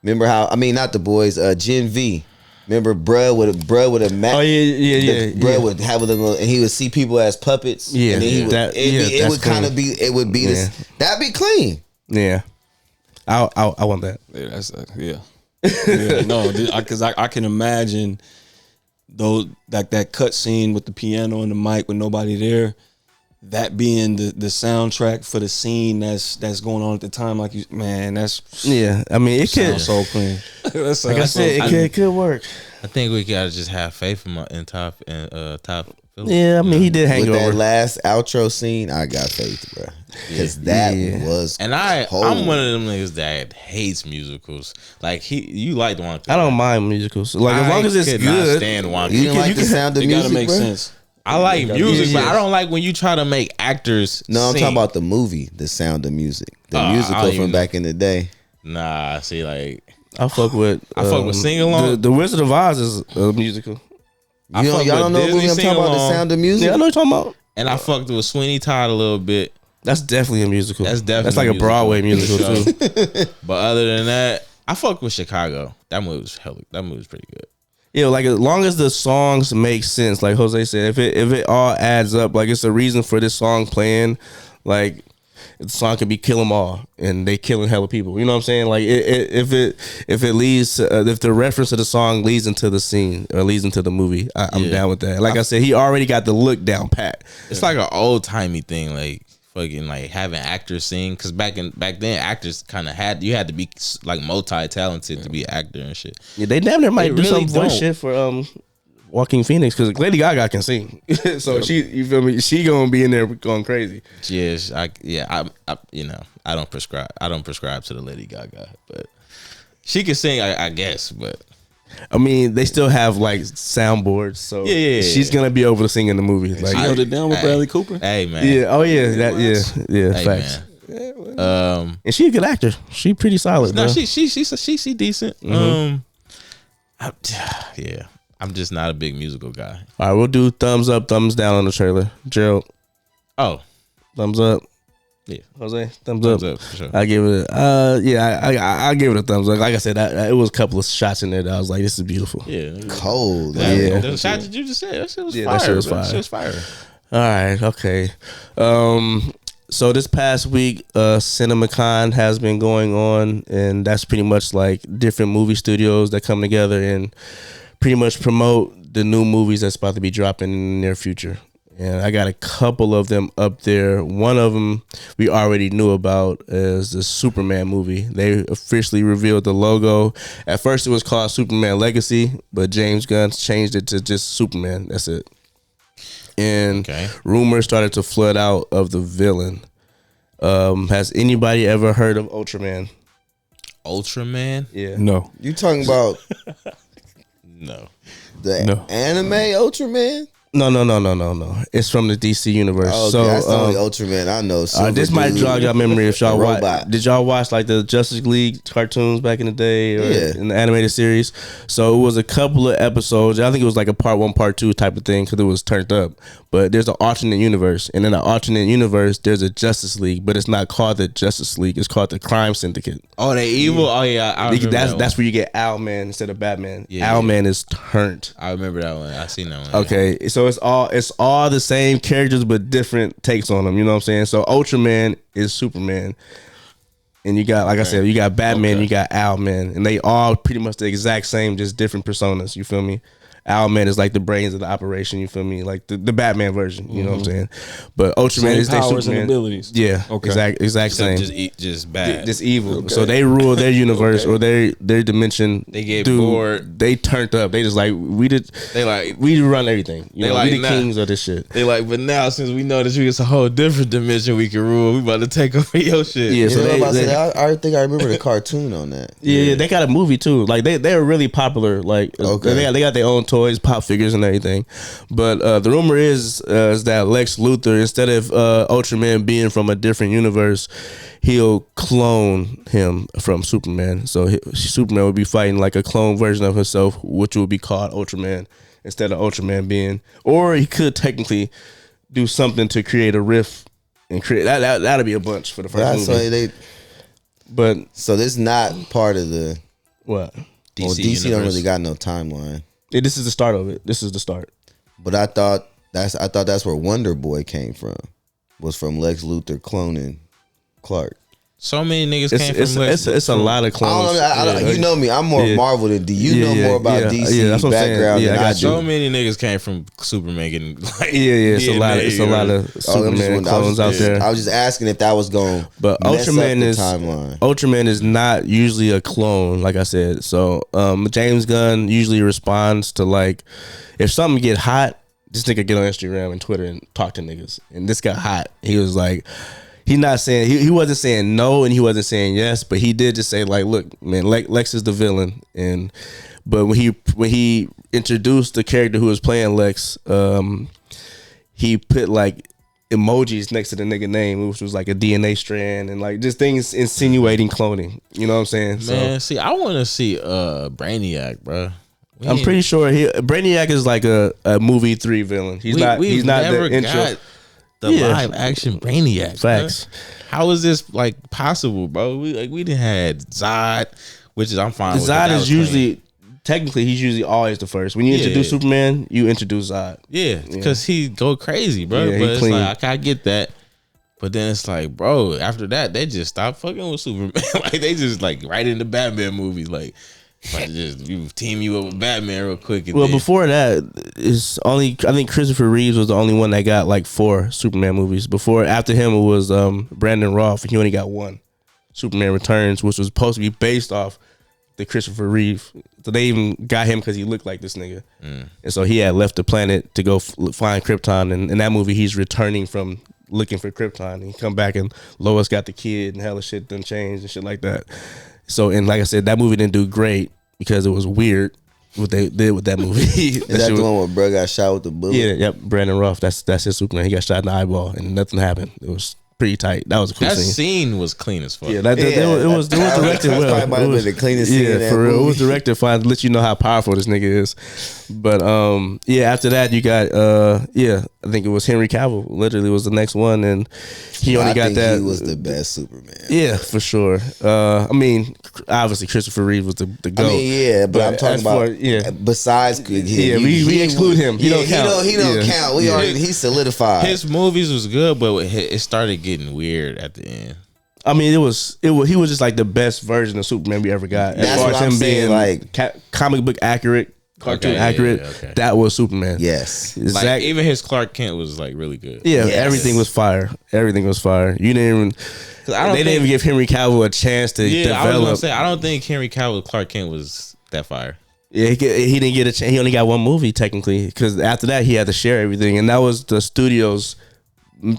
Remember how? I mean, not the boys. Gen V. Remember, bruh would a Mac. Oh yeah. Bruh would have a little, and he would see people as puppets. Yeah, and then he would, it would kind of be. It would be this. That'd be clean. Yeah, I want that. Yeah, that's yeah. No, because I can imagine though that cut scene with the piano and the mic with nobody there. That being the soundtrack for the scene that's going on at the time, like you, man, that's I mean, it could so clean. Like I said, it could work. I think we gotta just have faith in Top. Yeah, I mean, he did hang with over. That last outro scene, I got faith, bro, because that was. And I'm one of them niggas that hates musicals. Like you like the one. I don't mind musicals. Like as long as it's good. Stand Wonka. You didn't like the sound of music, gotta make bro? sense. I like music, but I don't like when you try to make actors. No, I'm sing. talking about the movie, The Sound of Music, the musical from back in the day. Nah, see, like I fuck with Sing Along. The Wizard of Oz is a musical. Y'all don't know what I'm talking about? The Sound of Music. Yeah, I know what you're talking about. And I fucked with Sweeney Todd a little bit. That's definitely a musical. That's like a Broadway musical too. But other than that, I fucked with Chicago. That movie was pretty good. Yeah, like as long as the songs make sense, like Jose said, if it all adds up, like it's a reason for this song playing, like the song could be "Kill 'Em All" and they killing hella people. You know what I'm saying? Like if it leads to, if the reference to the song leads into the scene or leads into the movie, I'm down with that. Like I said, he already got the look down pat. It's like an old timey thing, like fucking like having actors sing, because back then actors kind of had to be like multi-talented to be an actor and shit. Yeah, they damn near might do really some voice shit for Joaquin Phoenix, because Lady Gaga can sing. So you feel me? She gonna be in there going crazy. Yes, I don't prescribe to the Lady Gaga, but she can sing, I guess. But I mean, they still have like soundboards, so she's gonna be over to sing in the movie. Like, she held it down with Bradley Cooper. Hey man, yeah, oh yeah, hey, facts. Man. And she a good actor. She pretty solid. No, bro. she decent. Mm-hmm. I'm just not a big musical guy. All right, we'll do thumbs up, thumbs down on the trailer. Gerald, thumbs up. Yeah, Jose, thumbs up for sure. I give it. I give it a thumbs up. Like I said, it was a couple of shots in there that I was like, "This is beautiful." Yeah, cold. The shot that you just said, that shit was fire. That shit was bro. fire. That shit was fire. All right, okay. So this past week, CinemaCon has been going on, and that's pretty much like different movie studios that come together and pretty much promote the new movies that's about to be dropping in the near future. And I got a couple of them up there. One of them we already knew about is the Superman movie. They officially revealed the logo. At first it was called Superman Legacy, but James Gunn changed it to just Superman. That's it. And rumors started to flood out of the villain. Has anybody ever heard of Ultraman? Ultraman? Yeah. No. You talking about No. the anime Ultraman? No. It's from the DC universe. Oh, okay. So That's the only Ultraman I know. this might jog y'all memory if y'all watch. Did y'all watch like the Justice League cartoons back in the day or in the animated series? So it was a couple of episodes. I think it was like a part 1, part 2 type of thing because it was turned up. But there's an alternate universe, and in the alternate universe, there's a Justice League, but it's not called the Justice League. It's called the Crime Syndicate. Oh, they evil. Oh yeah, That's where you get Owlman instead of Batman. Yeah, Owlman is turned. I remember that one. I seen that one. Okay, so it's all the same characters but different takes on them. You know what I'm saying? So Ultraman is Superman, and you got, like I said, you got Batman, you got Owlman, and they all pretty much the exact same, just different personas. You feel me? Owlman is like the brains of the operation. You feel me? Like the Batman version. You know what I'm saying? But Ultraman is their powers Superman. and abilities. Yeah, exact same. Just bad. Just evil. Okay. So they rule their universe or their dimension. They get bored. They turned up. They just like we run everything. You know, we the kings of this shit. They like, but now since we know that it's a whole different dimension we can rule, we about to take over your shit. Yeah. So I think I remember the cartoon on that. Yeah, they got a movie too. Like they're really popular. Like they got their own toys, pop figures, and everything. But the rumor is that Lex Luthor, instead of Ultraman being from a different universe, he'll clone him from Superman. So Superman would be fighting like a clone version of himself, which would be called Ultraman instead of Ultraman being. Or he could technically do something to create a rift and create that'll be a bunch for the first movie. So this is not part of the what? DC don't really got no timeline. Yeah, this is the start of it. This is the start. But I thought that's where Wonder Boy came from. Was from Lex Luthor cloning Clark. So many niggas came from Lex. It's a lot of clones. I don't know, you know me. I'm more Marvel than D. You know more about DC background than I do. So many niggas came from Superman getting like it's a lot of Superman clones out there. I was just asking if that was going. But Ultraman is not usually a clone, like I said. So James Gunn usually responds to like if something get hot, this nigga get on Instagram and Twitter and talk to niggas. And this got hot. He was like. He not saying he wasn't saying no and he wasn't saying yes, but he did just say like, look, man, Lex is the villain, but when he introduced the character who was playing Lex, he put like emojis next to the nigga name, which was like a DNA strand and like just things insinuating cloning. You know what I'm saying? Man, see, I want to see Brainiac, bro. I'm pretty sure Brainiac is like a movie 3 villain. He's not the intro. The live action Brainiac. Facts. Bro. How is this like possible, bro? We didn't had Zod, which is I'm fine with. Zod is usually technically he's usually always the first. When you introduce Superman, you introduce Zod. Yeah, because he go crazy, bro. Yeah, but it's clean. like I get that. But then it's like, bro, after that, they just stopped fucking with Superman. Like they just like right into Batman movies, like just team you up with Batman real quick. Well, before that, I think Christopher Reeves was the only one that got like 4 Superman movies. After him, it was Brandon Routh. He only got 1, Superman Returns, which was supposed to be based off the Christopher Reeve. So they even got him because he looked like this nigga. And so he had left the planet to go find Krypton. And in that movie, he's returning from looking for Krypton. And he come back and Lois got the kid and hella shit done changed and shit like that. So, and like I said, that movie didn't do great because it was weird what they did with that movie. Is that the one where bro got shot with the bullet? Yeah, yep. Brandon Routh, that's his Superman. He got shot in the eyeball and nothing happened. It was pretty tight. That was a cool That scene. scene was clean as fuck. Yeah, it was directed well. That might have been the cleanest scene in that for real. movie. It was directed fine to let you know how powerful this nigga is. But after that you got I think it was Henry Cavill. Literally was the next one, and he only got that. He was the best Superman. Yeah, for sure. I mean, obviously Christopher Reeve was the GOAT. I mean, but I'm talking about besides we exclude him. He don't count. He don't count. He solidified. His movies was good, but it started getting weird at the end. I mean, he was just like the best version of Superman we ever got. That's what I'm saying, like comic book accurate, cartoon accurate. Okay. That was Superman. Yes, like even his Clark Kent was like really good. Yeah, everything was fire. Everything was fire. You didn't even. They didn't even give Henry Cavill a chance to develop. I was gonna say, I don't think Henry Cavill Clark Kent was that fire. Yeah, he didn't get a chance. He only got one movie technically, because after that he had to share everything, and that was the studios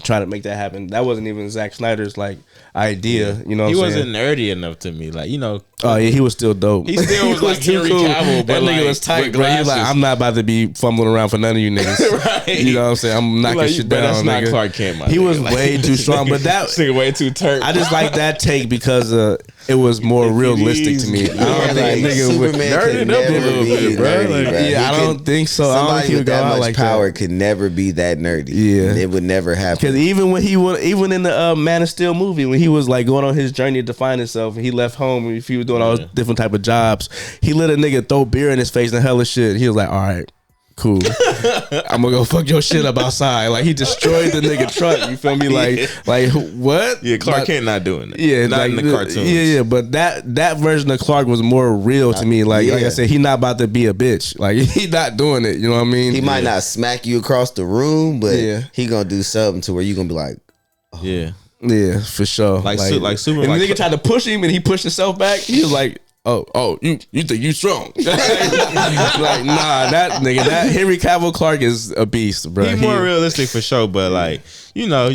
trying to make that happen. That wasn't even Zack Snyder's like idea. You know, he wasn't nerdy enough to me. Like, you know. Oh yeah, he was still dope. He still was like Henry Cavill, but that nigga like, was tight, bro. He was like, I'm not about to be fumbling around for none of you niggas. Right. You know what I'm saying? I'm knocking shit down. That's nigga. not Clark Kent. He was way too strong, but that nigga way too turnt. I just like that take because it was more realistic to me. I don't think nigga would nerded up a little bit, bro. Yeah, I don't think so. Somebody with that much power could never be that nerdy. Yeah, it would never happen. Because even in the Man of Steel movie, when he was like going on his journey to define himself, and he left home, and he was doing all those different type of jobs, he let a nigga throw beer in his face and hella shit. He was like, all right, cool. I'm gonna go fuck your shit up outside. Like, he destroyed the nigga truck. You feel me? Like what? Yeah, Clark Kent not doing it. Yeah, not like, in the cartoons. Yeah. But that version of Clark was more real to me. Like I said, he not about to be a bitch. Like, he not doing it. You know what I mean? He might not smack you across the room, but he gonna do something to where you gonna be like, oh. Yeah. Yeah, for sure. Like Superman. And the nigga tried to push him, and he pushed himself back. He was like, "Oh, you think you strong?" Like, nah, that nigga, that Henry Cavill Clark is a beast, bro. He's more realistic for sure, but like, you know,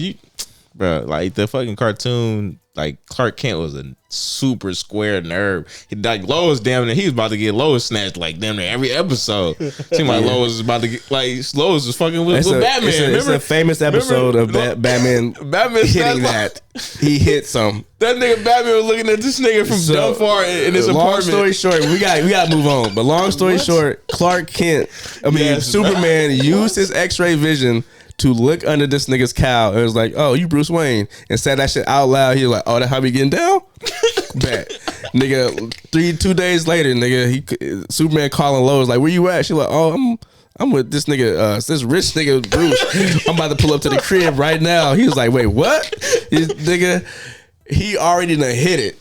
bro, like the fucking cartoon, like Clark Kent was a super square nerd. He like Lois, damn near, he was about to get Lois snatched like damn near every episode. Seemed like Lois was about to get Lois was fucking with Batman. It's a famous episode of Batman hitting that. He hit some. That nigga Batman was looking at this nigga from dumb far in his apartment. Long story short, we got to move on. But long story short, Clark Kent, Superman used his X-ray vision to look under this nigga's cowl and was like, "Oh, you Bruce Wayne," and said that shit out loud. He was like, "Oh, that how we getting down?" Bet. Nigga, 2 days later, nigga, Superman calling Lois like, "Where you at?" She like, "Oh, I'm with this nigga, this rich nigga Bruce. I'm about to pull up to the crib right now." He was like, "Wait, what?" He already done hit it.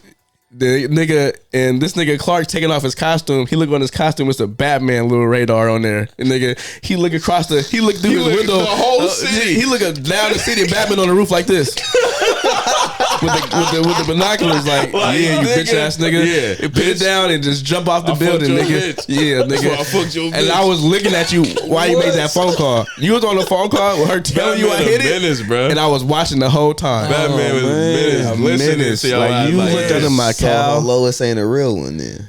The nigga and this nigga Clark taking off his costume. He look on his costume. It's a Batman little radar on there. And nigga, he look through his window. The whole city. He look down the city. Batman on the roof like this. with the binoculars, like yeah, you bitch ass nigga. Yeah, put it down and just jump off the building, nigga. Bitch. Yeah, nigga. I fucked your bitch. And I was looking at you while you made that phone call. You was on the phone call with her telling you I hit it, bro. And I was watching the whole time. Batman was listening to y'all. Like, you looked under my cowl. Lois ain't a real one then.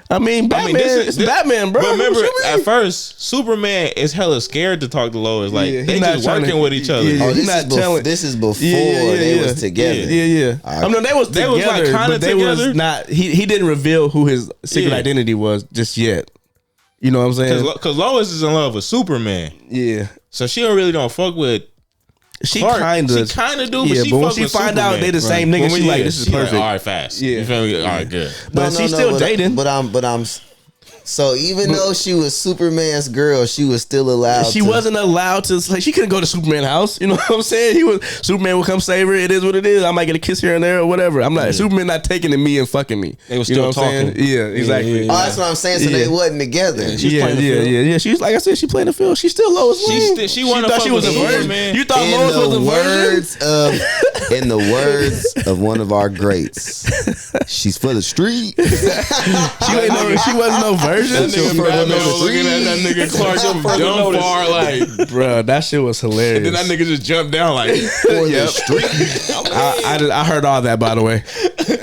I mean, Batman. It's Batman, bro. But remember, at first, Superman is hella scared to talk to Lois. Like, they just working with each other. Yeah, this is before they was together. Yeah. I mean, they was like kind of together. Was not. He didn't reveal who his secret identity was just yet. You know what I'm saying? Because Lois is in love with Superman. Yeah. So she don't fuck with. She kind of do, but when she find out they the same nigga, she like, this is perfect. Like, all right, fast. Yeah, you feel me? All right, good. But she's still dating. But I'm. So even though she was Superman's girl, she was still allowed. She wasn't allowed to. Like, she couldn't go to Superman's house. You know what I'm saying? Superman would come save her. It is what it is. I might get a kiss here and there or whatever. I'm not. Superman not taking to me and fucking me. They were still talking. Yeah, exactly. Oh, that's what I'm saying. So they wasn't together. Yeah. She was like I said. She playing the field. She's still Lois Lane. She thought she was a virgin. You thought Lois was a virgin? In the words of one of our greats, she's for the street. She wasn't no virgin. Looking at that nigga Clark from dumb far, like, bro, that shit was hilarious. And then that nigga just jumped down like, for the street. I heard all that, by the way.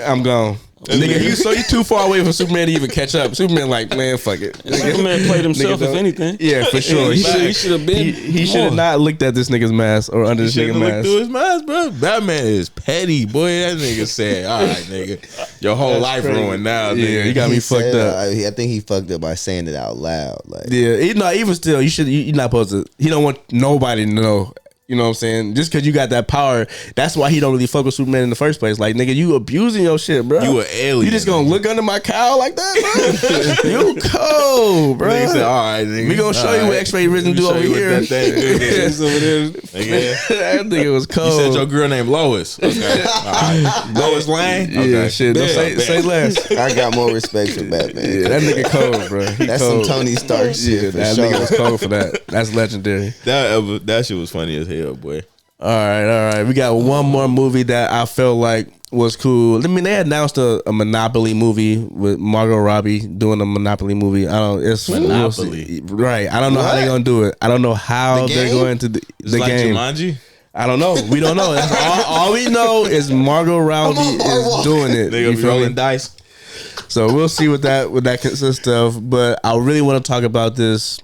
I'm gone. Nigga, he's too far away from Superman to even catch up. Superman like, man, fuck it. Superman played himself, if anything. Yeah, for sure. He should have been. He should have not looked at this nigga's mask or under this nigga's mask. Through his mask, bro. Batman is petty, boy. That nigga said, all right, nigga, your whole life ruined now, nigga. Yeah, you got me fucked up. I think he fucked up by saying it out loud. Like, yeah, even still, you're not supposed to. He don't want nobody to know. You know what I'm saying? Just because you got that power, that's why he don't really fuck with Superman in the first place. Like, nigga, you abusing your shit, bro. You an alien. You just gonna look under my cowl like that, bro? You cold, bro. Nigga said, all right, nigga. We gonna show you what X-ray vision do over here. That nigga was cold. You said your girl named Lois. Okay. All right. Lois Lane? Yeah, Okay. shit. Don't say less. I got more respect for Batman. Yeah, that nigga cold, bro. That's cold. some Tony Stark shit. Yeah, that nigga was cold for that. That's legendary. That shit was funny as hell, boy. All right. We got one more movie that I felt like was cool. I mean, they announced a Monopoly movie with Margot Robbie doing a Monopoly movie. It's Monopoly, right? I don't know how they're gonna do it. I don't know how they're going to the like game. Jumanji? I don't know. We don't know. That's all we know is Margot Robbie is doing it. They gonna be rolling dice. So we'll see what that consists of. But I really want to talk about this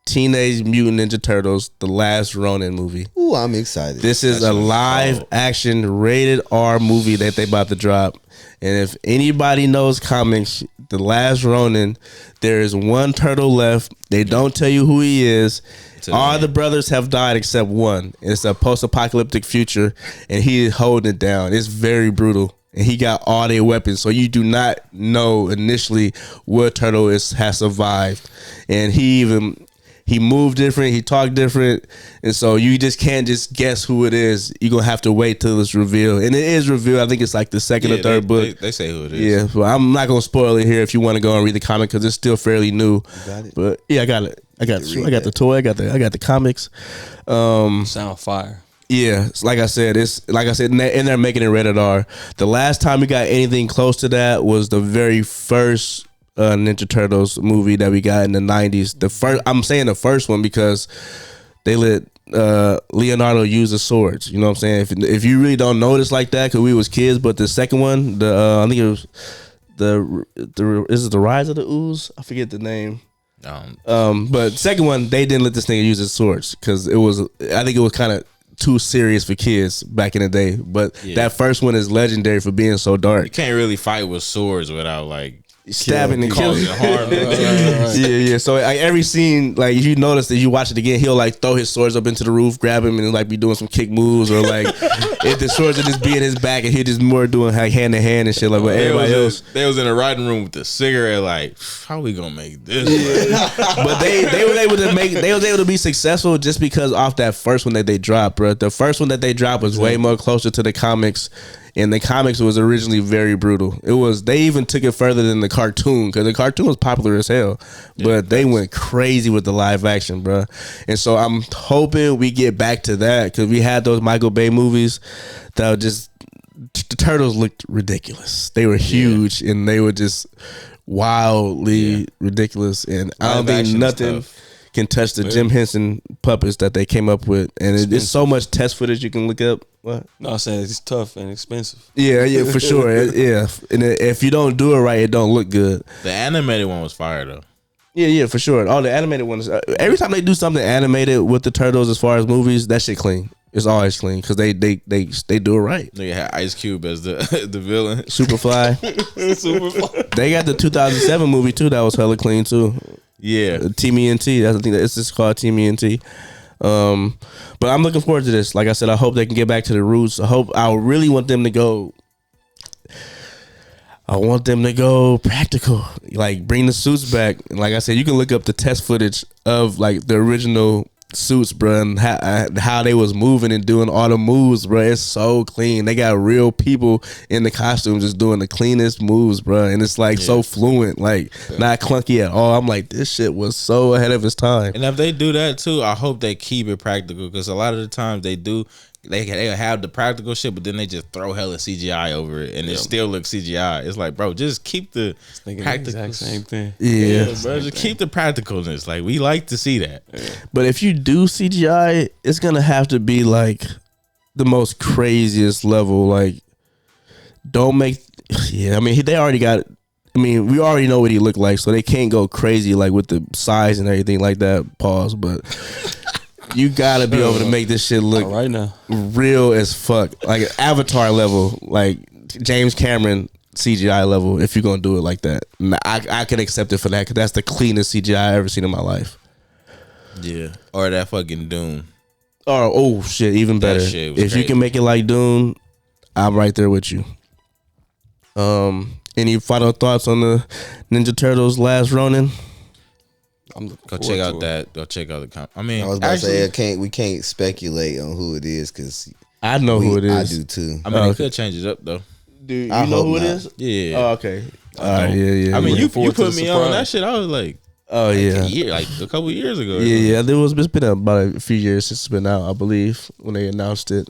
Teenage Mutant Ninja Turtles, the last Ronin movie. Ooh, I'm excited. This is a live action rated R movie that they about to drop. And if anybody knows comics, the last Ronin, there is one turtle left. They don't tell you who he is. All the brothers have died except one. It's a post-apocalyptic future, and he is holding it down. It's very brutal. And he got all their weapons, so you do not know initially what turtle has survived. And he moved different, he talked different, and so you just can't just guess who it is. You're going to have to wait till it's revealed. And it is revealed. I think it's like the second or third book. They say who it is. Yeah, well, I'm not going to spoil it here if you want to go and read the comic because it's still fairly new. You got it? But yeah, I got it. I got the toy, I got the comics. Sound fire. Yeah, like I said, and they're making it rated R. The last time we got anything close to that was the very first Ninja Turtles movie that we got in the 90s. I'm saying the first one because they let Leonardo use the swords. You know what I'm saying? If you really don't notice like that, because we was kids, but the second one, I think it was is it the Rise of the Ooze? I forget the name. But second one, they didn't let this nigga use his swords because I think it was kind of too serious for kids back in the day. But that first one is legendary for being so dark. You can't really fight with swords without like stabbing and killing. Harm. Yeah. So like, every scene, like if you notice that you watch it again, he'll like throw his swords up into the roof, grab him, and like be doing some kick moves, or like if the swords are just be in his back, and he'll just more doing like hand to hand and shit. Like but everybody else, they was in the writing room with the cigarette. Like, how we gonna make this? But they was able to be successful just because off that first one that they dropped, bro. The first one that they dropped was way more closer to the comics. And the comics was originally very brutal. They even took it further than the cartoon because the cartoon was popular as hell, but they went crazy with the live action, bro. And so I'm hoping we get back to that because we had those Michael Bay movies that were just the turtles looked ridiculous. They were huge and they were just wildly ridiculous. And I don't think nothing can touch the Jim Henson puppets that they came up with. And it's so much test footage you can look up. What? No, I'm saying it's tough and expensive. Yeah, for sure. Yeah, and if you don't do it right, it don't look good. The animated one was fire though. Yeah, for sure. All the animated ones. Every time they do something animated with the turtles, as far as movies, that shit clean. It's always clean because they do it right. They had Ice Cube as the villain. Superfly. They got the 2007 movie too. That was hella clean too. Yeah, Tmnt. I think it's just called Tmnt. But I'm looking forward to this. Like I said, I hope they can get back to the roots. I really want them to go. I want them to go practical, like bring the suits back. And like I said, you can look up the test footage of like the original suits, bro, and how they was moving and doing all the moves, bro. It's so clean. They got real people in the costumes just doing the cleanest moves, bro, and it's like so fluent, like not clunky at all. I'm like, this shit was so ahead of its time. And if they do that too, I hope they keep it practical because a lot of the times they have the practical shit, but then they just throw hella CGI over it, and it still looks CGI. It's like, bro, just keep the practical. The exact same thing. Yeah, bro, just keep the practicalness. Like we like to see that. But if you do CGI, it's gonna have to be like the most craziest level. Like, don't make Yeah, I mean, they already got. I mean, we already know what he looked like, so they can't go crazy like with the size and everything like that. Pause, but you gotta be able to make this shit look right now real as fuck, like Avatar level, like James Cameron CGI level. If you're gonna do it like that, I can accept it for that because that's the cleanest CGI I ever seen in my life. Yeah, or that fucking Dune. Oh shit, even better. If crazy. you can make it like Dune, I'm right there with you. Any final thoughts on the Ninja Turtles Last Ronin? Go check out that. Go check out the. I mean, I was about to say we can't speculate on who it is because I know who it is. I do too. I mean, they could change it up though. Do you know who it is? Yeah. Oh, okay. All right. Yeah. I mean, you forward to put the me surprise. on that shit. I was like, Oh yeah. like a couple years ago. Yeah. It's been about a few years since it's been out, I believe, when they announced it.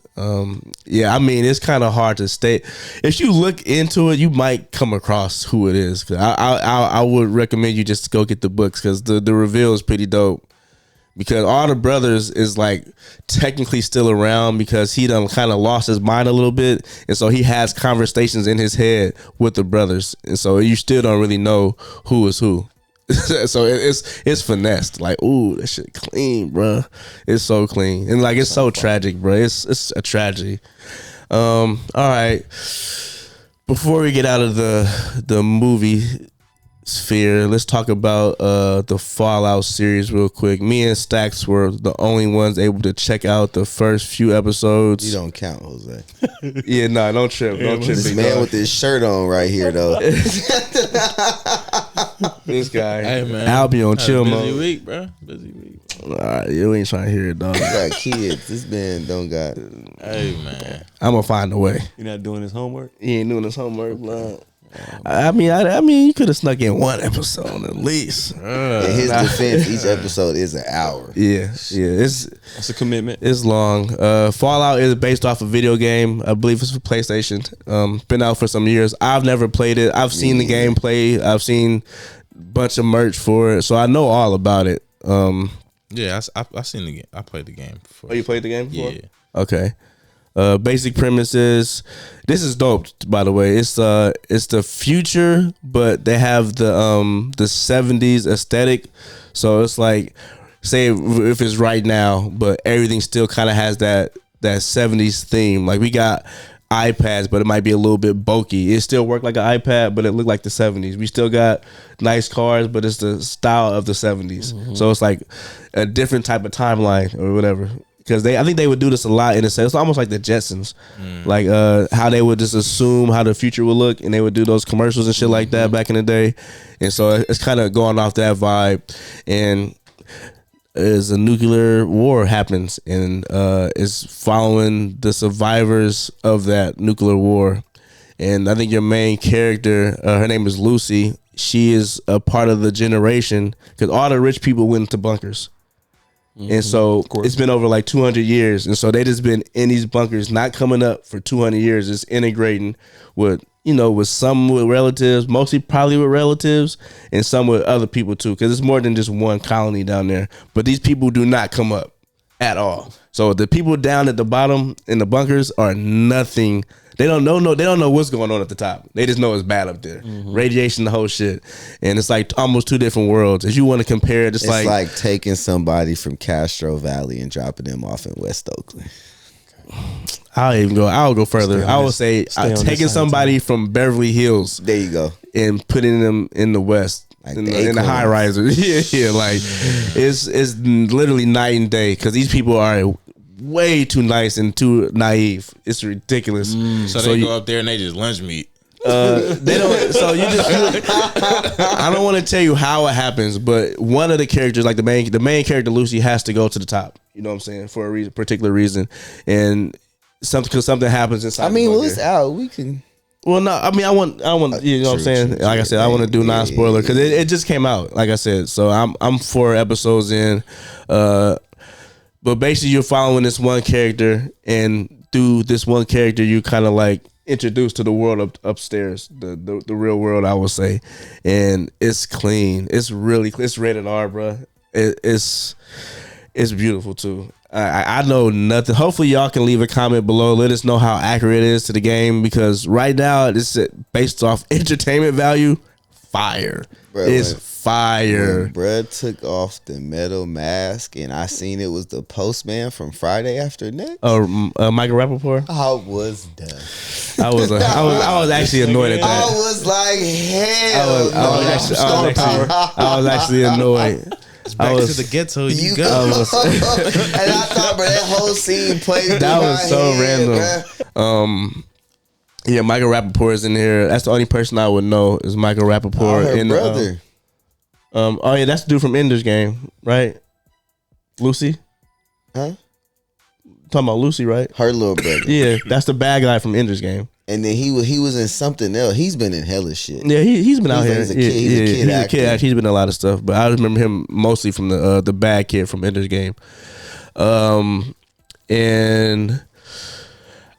Yeah, I mean, it's kind of hard to state. If you look into it, you might come across who it is. 'Cause I would recommend you just go get the books because the reveal is pretty dope. Because all the brothers is like technically still around because he done kind of lost his mind a little bit, and so he has conversations in his head with the brothers, and so you still don't really know who is who. So it's finessed. Like, ooh, that shit clean, bro. It's so clean. And like it's so tragic, bro. It's a tragedy. All right. Before we get out of the movie sphere, let's talk about the Fallout series real quick. Me and Stackz were the only ones able to check out the first few episodes. You don't count, Jose. Yeah, no, don't trip. Don't trip. This big man dog. with this shirt on right here, though. This guy. Hey man, I'll be on chill busy mode. week, bro. Busy week. All right, you ain't trying to hear it, dog. He got kids. This man don't got. Hey man, I'm gonna find a way. you're not doing his homework. He ain't doing his homework, blood. I mean, you could have snuck in one episode at least. In his defense, each episode is an hour. Yeah, it's That's a commitment. it's long. Fallout is based off a video game. I believe it's for PlayStation. Been out for some years. I've never played it. I've seen the gameplay. I've seen a bunch of merch for it, so I know all about it. yeah, I seen the game. I played the game before. Oh, you played the game before? Yeah. Okay. Basic premise is, this is dope, by the way. It's the future, but they have the 70s aesthetic. So it's like, say if it's right now, but everything still kind of has that 70s theme. Like we got iPads, but it might be a little bit bulky. It still work like an iPad, but it look like the 70s. We still got nice cars, but it's the style of the 70s. Mm-hmm. So it's like a different type of timeline or whatever. Because I think they would do this a lot in a sense. It's almost like the Jetsons, like how they would just assume how the future would look, and they would do those commercials and shit like that back in the day. And so it's kind of going off that vibe. And as a nuclear war happens, and it's following the survivors of that nuclear war. And I think your main character, her name is Lucy. She is a part of the generation because all the rich people went into bunkers. And so it's been over like 200 years. And so they just been in these bunkers, not coming up for 200 years, just integrating with, with some with relatives, mostly probably with relatives, and some with other people too. Because it's more than just one colony down there. But these people do not come up at all. So the people down at the bottom in the bunkers are nothing. They don't know what's going on at the top. They just know it's bad up there. Radiation, the whole shit. And it's like almost two different worlds. If you want to compare it, it's like taking somebody from Castro Valley and dropping them off in West Oakland. I'll go further. I would say taking somebody from Beverly Hills. There you go. And putting them in the West. Like in the high risers. Yeah. Like it's literally night and day because these people are way too nice and too naive. It's ridiculous. So they go up there and they just lunch meat. They don't. So you just. I don't want to tell you how it happens, but one of the characters, like the main character Lucy, has to go to the top. You know what I'm saying? For a particular reason, and because something happens inside. I mean, well, it's out. We can. Well, no. I mean, I want. You know what I'm saying? Like I said, I want to do non-spoiler because it just came out. Like I said, so I'm 4 episodes in. But basically, you're following this one character, and through this one character, you kind of like introduced to the world upstairs, the real world, I would say. And it's clean. It's really it's rated R, bro. It's beautiful too. I know nothing. Hopefully, y'all can leave a comment below. Let us know how accurate it is to the game, because right now it's based off entertainment value. Fire. Bro, it's fire. When bruh took off the metal mask and I seen it was the postman from Friday After Next. Michael Rappaport. I was done. I was actually annoyed at that. I was like, hell. I was actually annoyed. Back to the ghetto, you go. And I thought, bro, that whole scene played. That was so random. Yeah, Michael Rappaport is in here. That's the only person I would know is Michael Rappaport. Her brother. Oh yeah, that's the dude from Ender's Game, right? Lucy. Huh? Talking about Lucy, right? Her little brother. Yeah, that's the bad guy from Ender's Game. And then he was in something else. He's been in hella shit. Yeah, he's been out here. He's a kid actor. He's been in a lot of stuff, but I remember him mostly from the bad kid from Ender's Game. And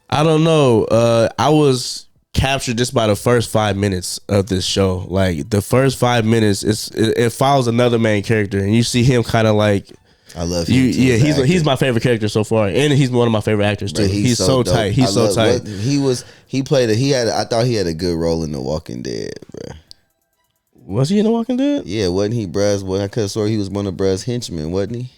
I don't know. I was captured just by the first 5 minutes of this show. Like the first 5 minutes, it follows another main character, and you see him kind of like. I love him. Yeah, he's my favorite character so far, and he's one of my favorite actors too. He's so tight. He's so tight. I thought he had a good role in The Walking Dead, bro. Was he in The Walking Dead? Yeah, wasn't he, bruh? Well, I could have swore he was one of bruh's henchmen, wasn't he?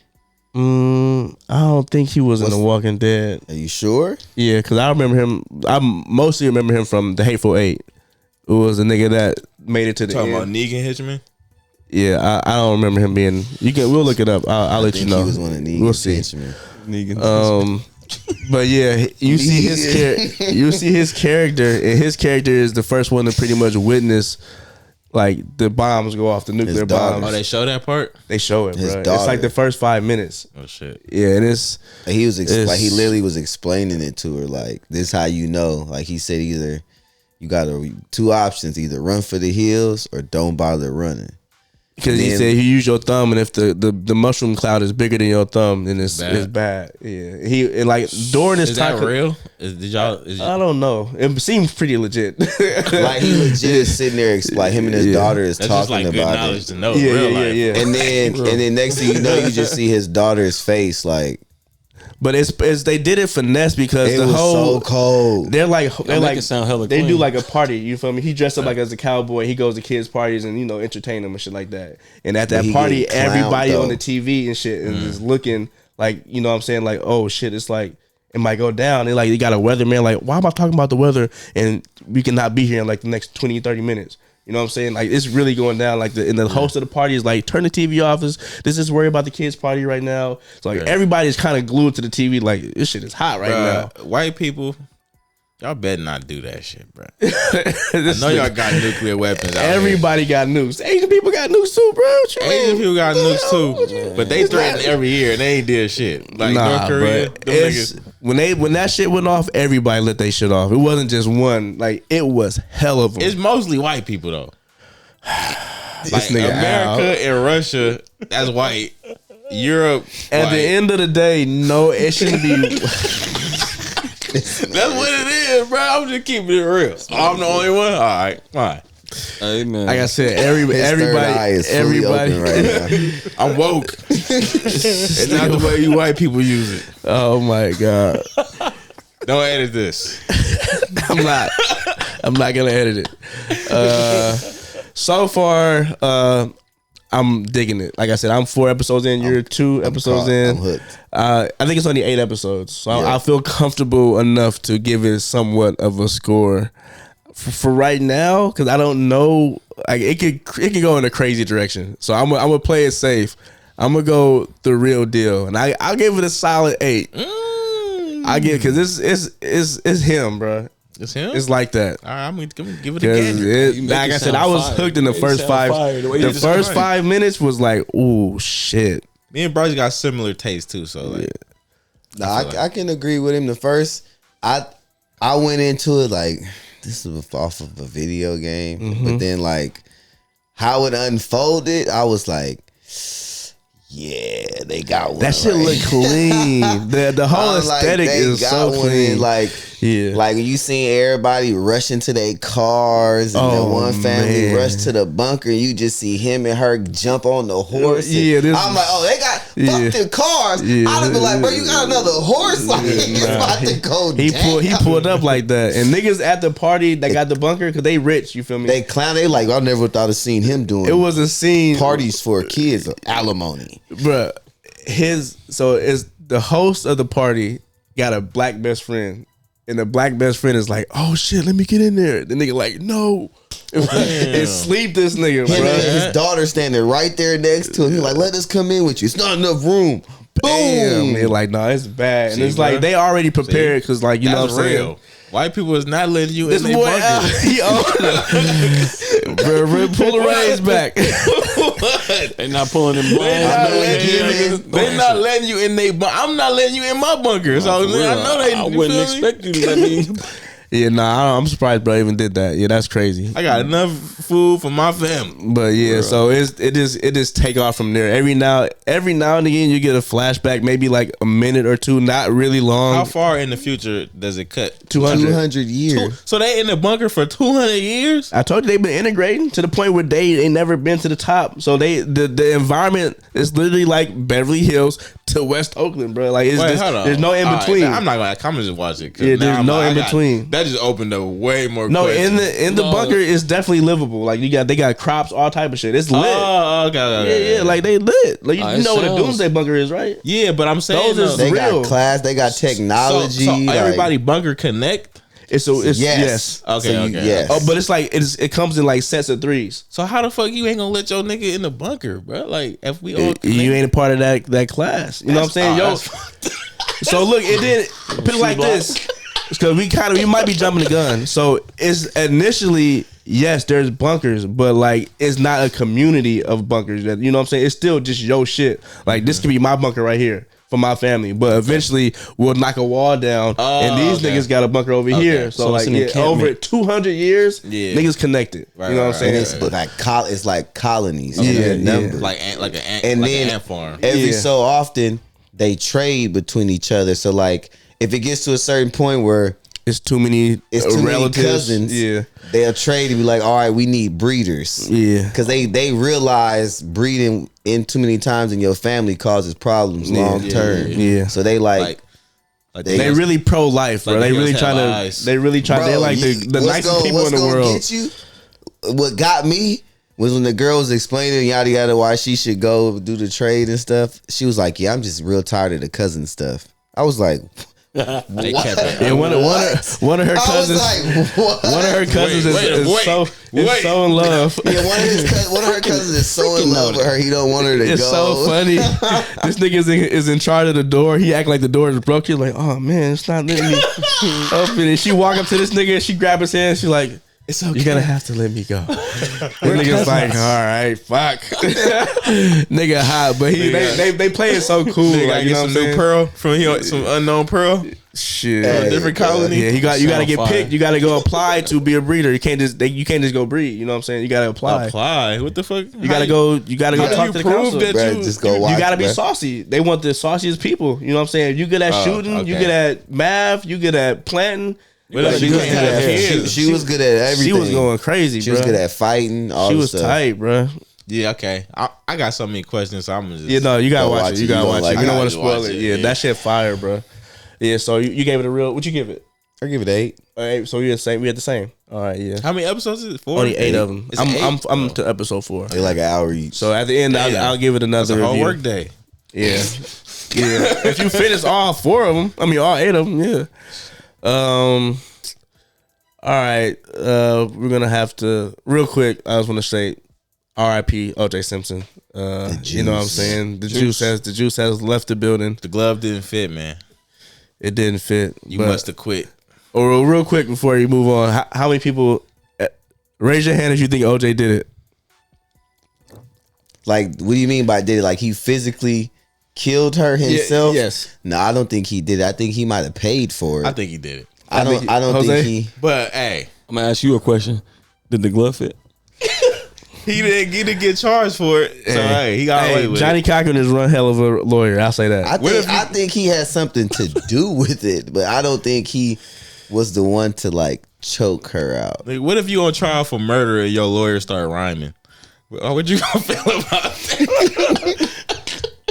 I don't think he was in The Walking Dead. Are you sure? Yeah, because I remember him. I mostly remember him from The Hateful Eight. It was a nigga that made it to the Talking end. about Negan Hitchman? Yeah, I don't remember him being. We'll look it up. I'll let you know. He was one of Negan's we'll see. henchmen. But yeah, you see his character, and his character is the first one to pretty much witness like the bombs go off, the nuclear bombs. Oh, they show that part? They show it, bro. It's like the first 5 minutes. Oh shit. Yeah, and it's like he literally was explaining it to her, like, this how you know. Like he said, either you got two options, either run for the hills or don't bother running. Because he said you use your thumb, and if the mushroom cloud is bigger than your thumb, then it's bad. Yeah, during this time. Is that real? I don't know. It seems pretty legit. Like he legit is sitting there, like him and his daughter is talking about good knowledge to know. Yeah. And then next thing you know, you just see his daughter's face, like. But it's they did it finesse because it was so cold. They're like it sound hella they clean. do like a party. You feel me? He dressed up like as a cowboy. He goes to kids' parties and entertain them and shit like that. And at that party, everybody on the TV and shit is just looking like, you know what I'm saying, like, oh shit, it's like it might go down. And like you got a weatherman, like, why am I talking about the weather and we cannot be here in like the next 20-30 minutes? You know what I'm saying? Like it's really going down. Like the host of the party is like, turn the TV off. This is worry about the kids' party right now. So like everybody's kind of glued to the TV. Like this shit is hot right now. White people, y'all better not do that shit, bro. I know y'all got nuclear weapons. Everybody got nukes. Asian people got nukes too, bro. Asian people got nukes too, but they threaten every year and they ain't did shit. Like North Korea, when that shit went off, everybody let their shit off. It wasn't just one. Like it was hell of them. It's mostly white people though. Like America and Russia, that's white. Europe. At the end of the day, no, it shouldn't be. That's what it is, bro. I'm just keeping it real. I'm the only one. All right, fine. Amen. Like I said, everybody is fully open right now. I'm woke. It's not the way you white people use it. Oh my god! Don't edit this. I'm not gonna edit it. So far, I'm digging it. Like I said, I'm 4 episodes in. You're 2 episodes in. I'm hooked. I think it's only 8 episodes, so I feel comfortable enough to give it somewhat of a score for right now, because I don't know. Like it could go in a crazy direction. So I'm gonna play it safe. I'm gonna go the real deal, and I'll give it a solid 8. I give because it's him, bro. It's him. It's like that. All right, I'm gonna give it again. Like I said, I was hooked in the first 5. The first 5 minutes was like, ooh, shit. Me and Brice got similar taste too, so like. I can agree with him. The first, I went into it like this is off of a video game, but then like how it unfolded, I was like, yeah, they got one. That shit look clean. The whole aesthetic is so clean. Like Yeah. Like you seen everybody rushing to their cars and the one family rush to the bunker. You just see him and her jump on the horse. Yeah, I'm like, oh, they got fucked in cars. I'd have been like, bro, you got another horse? Like, it's about to go down. He pulled up like that. And niggas at the party that got the bunker, because they rich, you feel me? They clown. They like, I never thought of seeing him doing it was a scene. Parties for kids, alimony. Bruh, so is the host of the party got a black best friend. And the black best friend is like, oh shit, let me get in there. The nigga like, no. And sleep this nigga, bro. His daughter standing right there next to him. He's like, let us come in with you. It's not enough room. Boom. They're like, no, it's bad. And it's like, they already prepared because, like, you know what I'm saying? White people is not letting you in their bunker. Bro, pull the reins back. They not pulling them blinds. They not letting you in their bunker. I'm not letting you in my bunker. So I know they. I wouldn't expect you to let me. Yeah, nah, I'm surprised bro even did that. Yeah, that's crazy. I got enough food for my family. But yeah, so it just take off from there. Every now and again you get a flashback, maybe like a minute or two, not really long. How far in the future does it cut? 200 years. So they in the bunker for 200 years? I told you they've been integrating to the point where they ain't never been to the top. So the environment is literally like Beverly Hills to West Oakland, bro. Like there's no in between. Right, I'm not gonna come and just watch it. Yeah, there's no in between. That just opened up way more. No, questions. in the bunker it's definitely livable. Like they got crops, all type of shit. It's lit. Oh, okay. Yeah, like they lit. Like you know what a doomsday bunker is, right? Yeah, but I'm saying they real. got class, they got technology. So everybody bunker connect. It's yes. Okay. Yes. Oh, but it's like it comes in like sets of threes. So how the fuck you ain't gonna let your nigga in the bunker, bro? Like if we all you ain't a part of that class. You know what I'm saying, So look, it did put it like this. Because we might be jumping the gun. So it's initially, yes, there's bunkers, but like it's not a community of bunkers. That you know what I'm saying? It's still just your shit. Like this could be my bunker right here for my family. But eventually we'll knock a wall down and these niggas got a bunker over here. So like over 200 years, niggas connected. Right, you know what I'm saying? And it's like colonies. Like an ant farm. Every so often they trade between each other. So like if it gets to a certain point where it's too many relatives, cousins, they'll trade and be like, all right, we need breeders. Yeah. Because they realize breeding in too many times in your family causes problems long term. Yeah. So they they really pro life, bro. They really trying to. They're like the nicest people in the world. Get you? What got me was when the girl was explaining yada yada why she should go do the trade and stuff. She was like, yeah, I'm just real tired of the cousin stuff. I was like, they kept it. And one of her cousins, one of her cousins is so in love. Yeah, one of her cousins is so in love with her. He don't want her to go. It's so funny. This nigga is in charge of the door. He act like the door is broke. He's like, oh man, it's not letting me open it. She walk up to this nigga and she grab his hand. She's like, it's okay. You're gonna have to let me go. The nigga's like, all right, fuck. Nigga hot, but they play it so cool. Like, you know some new pearl from here, some unknown pearl. Shit, different colony. Yeah, you got to get picked. You got to go apply to be a breeder. You can't just go breed. You know what I'm saying? You got to apply. What the fuck? You got to go. You got to go talk to the council. Just go watch. You got to be saucy. They want the sauciest people. You know what I'm saying? You good at shooting. You good at math. You good at planting. She was good at everything. She was going crazy. She was good at fighting. She was tight, bro. Yeah, okay. I got so many questions. So I'm just you gotta watch it. You gotta watch it. You don't want to spoil it. Yeah, that shit fire, bro. Yeah, so you gave it a real. What you give it? I give it 8. All right, so we had the same. All right, yeah. How many episodes is it? 4? Only 8 of them. I'm to episode 4. They like an hour each. So at the end, I'll give it another whole review. work day. Yeah, yeah. If you finish all 4 of them, all 8 of them, yeah. All right, we're gonna have to real quick. I just want to say, R.I.P. O.J. Simpson. You know what I'm saying? The juice has left the building. The glove didn't fit, man. It didn't fit. You must have quit. Or real quick before you move on, how many people raise your hand if you think O.J. did it? Like, what do you mean by did it? Like he physically killed her himself? Yes. No, I don't think he did it. I think he might have paid for it. I think he did it. I don't think he. But hey, I'm gonna ask you a question. Did the glove fit? He didn't get charged for it. So hey, he got away with Johnny it. Cochran is one hell of a lawyer. I'll say that. I think he had something to do with it, but I don't think he was the one to like choke her out. Like, what if you on trial for murder and your lawyer start rhyming? What you gonna feel about that?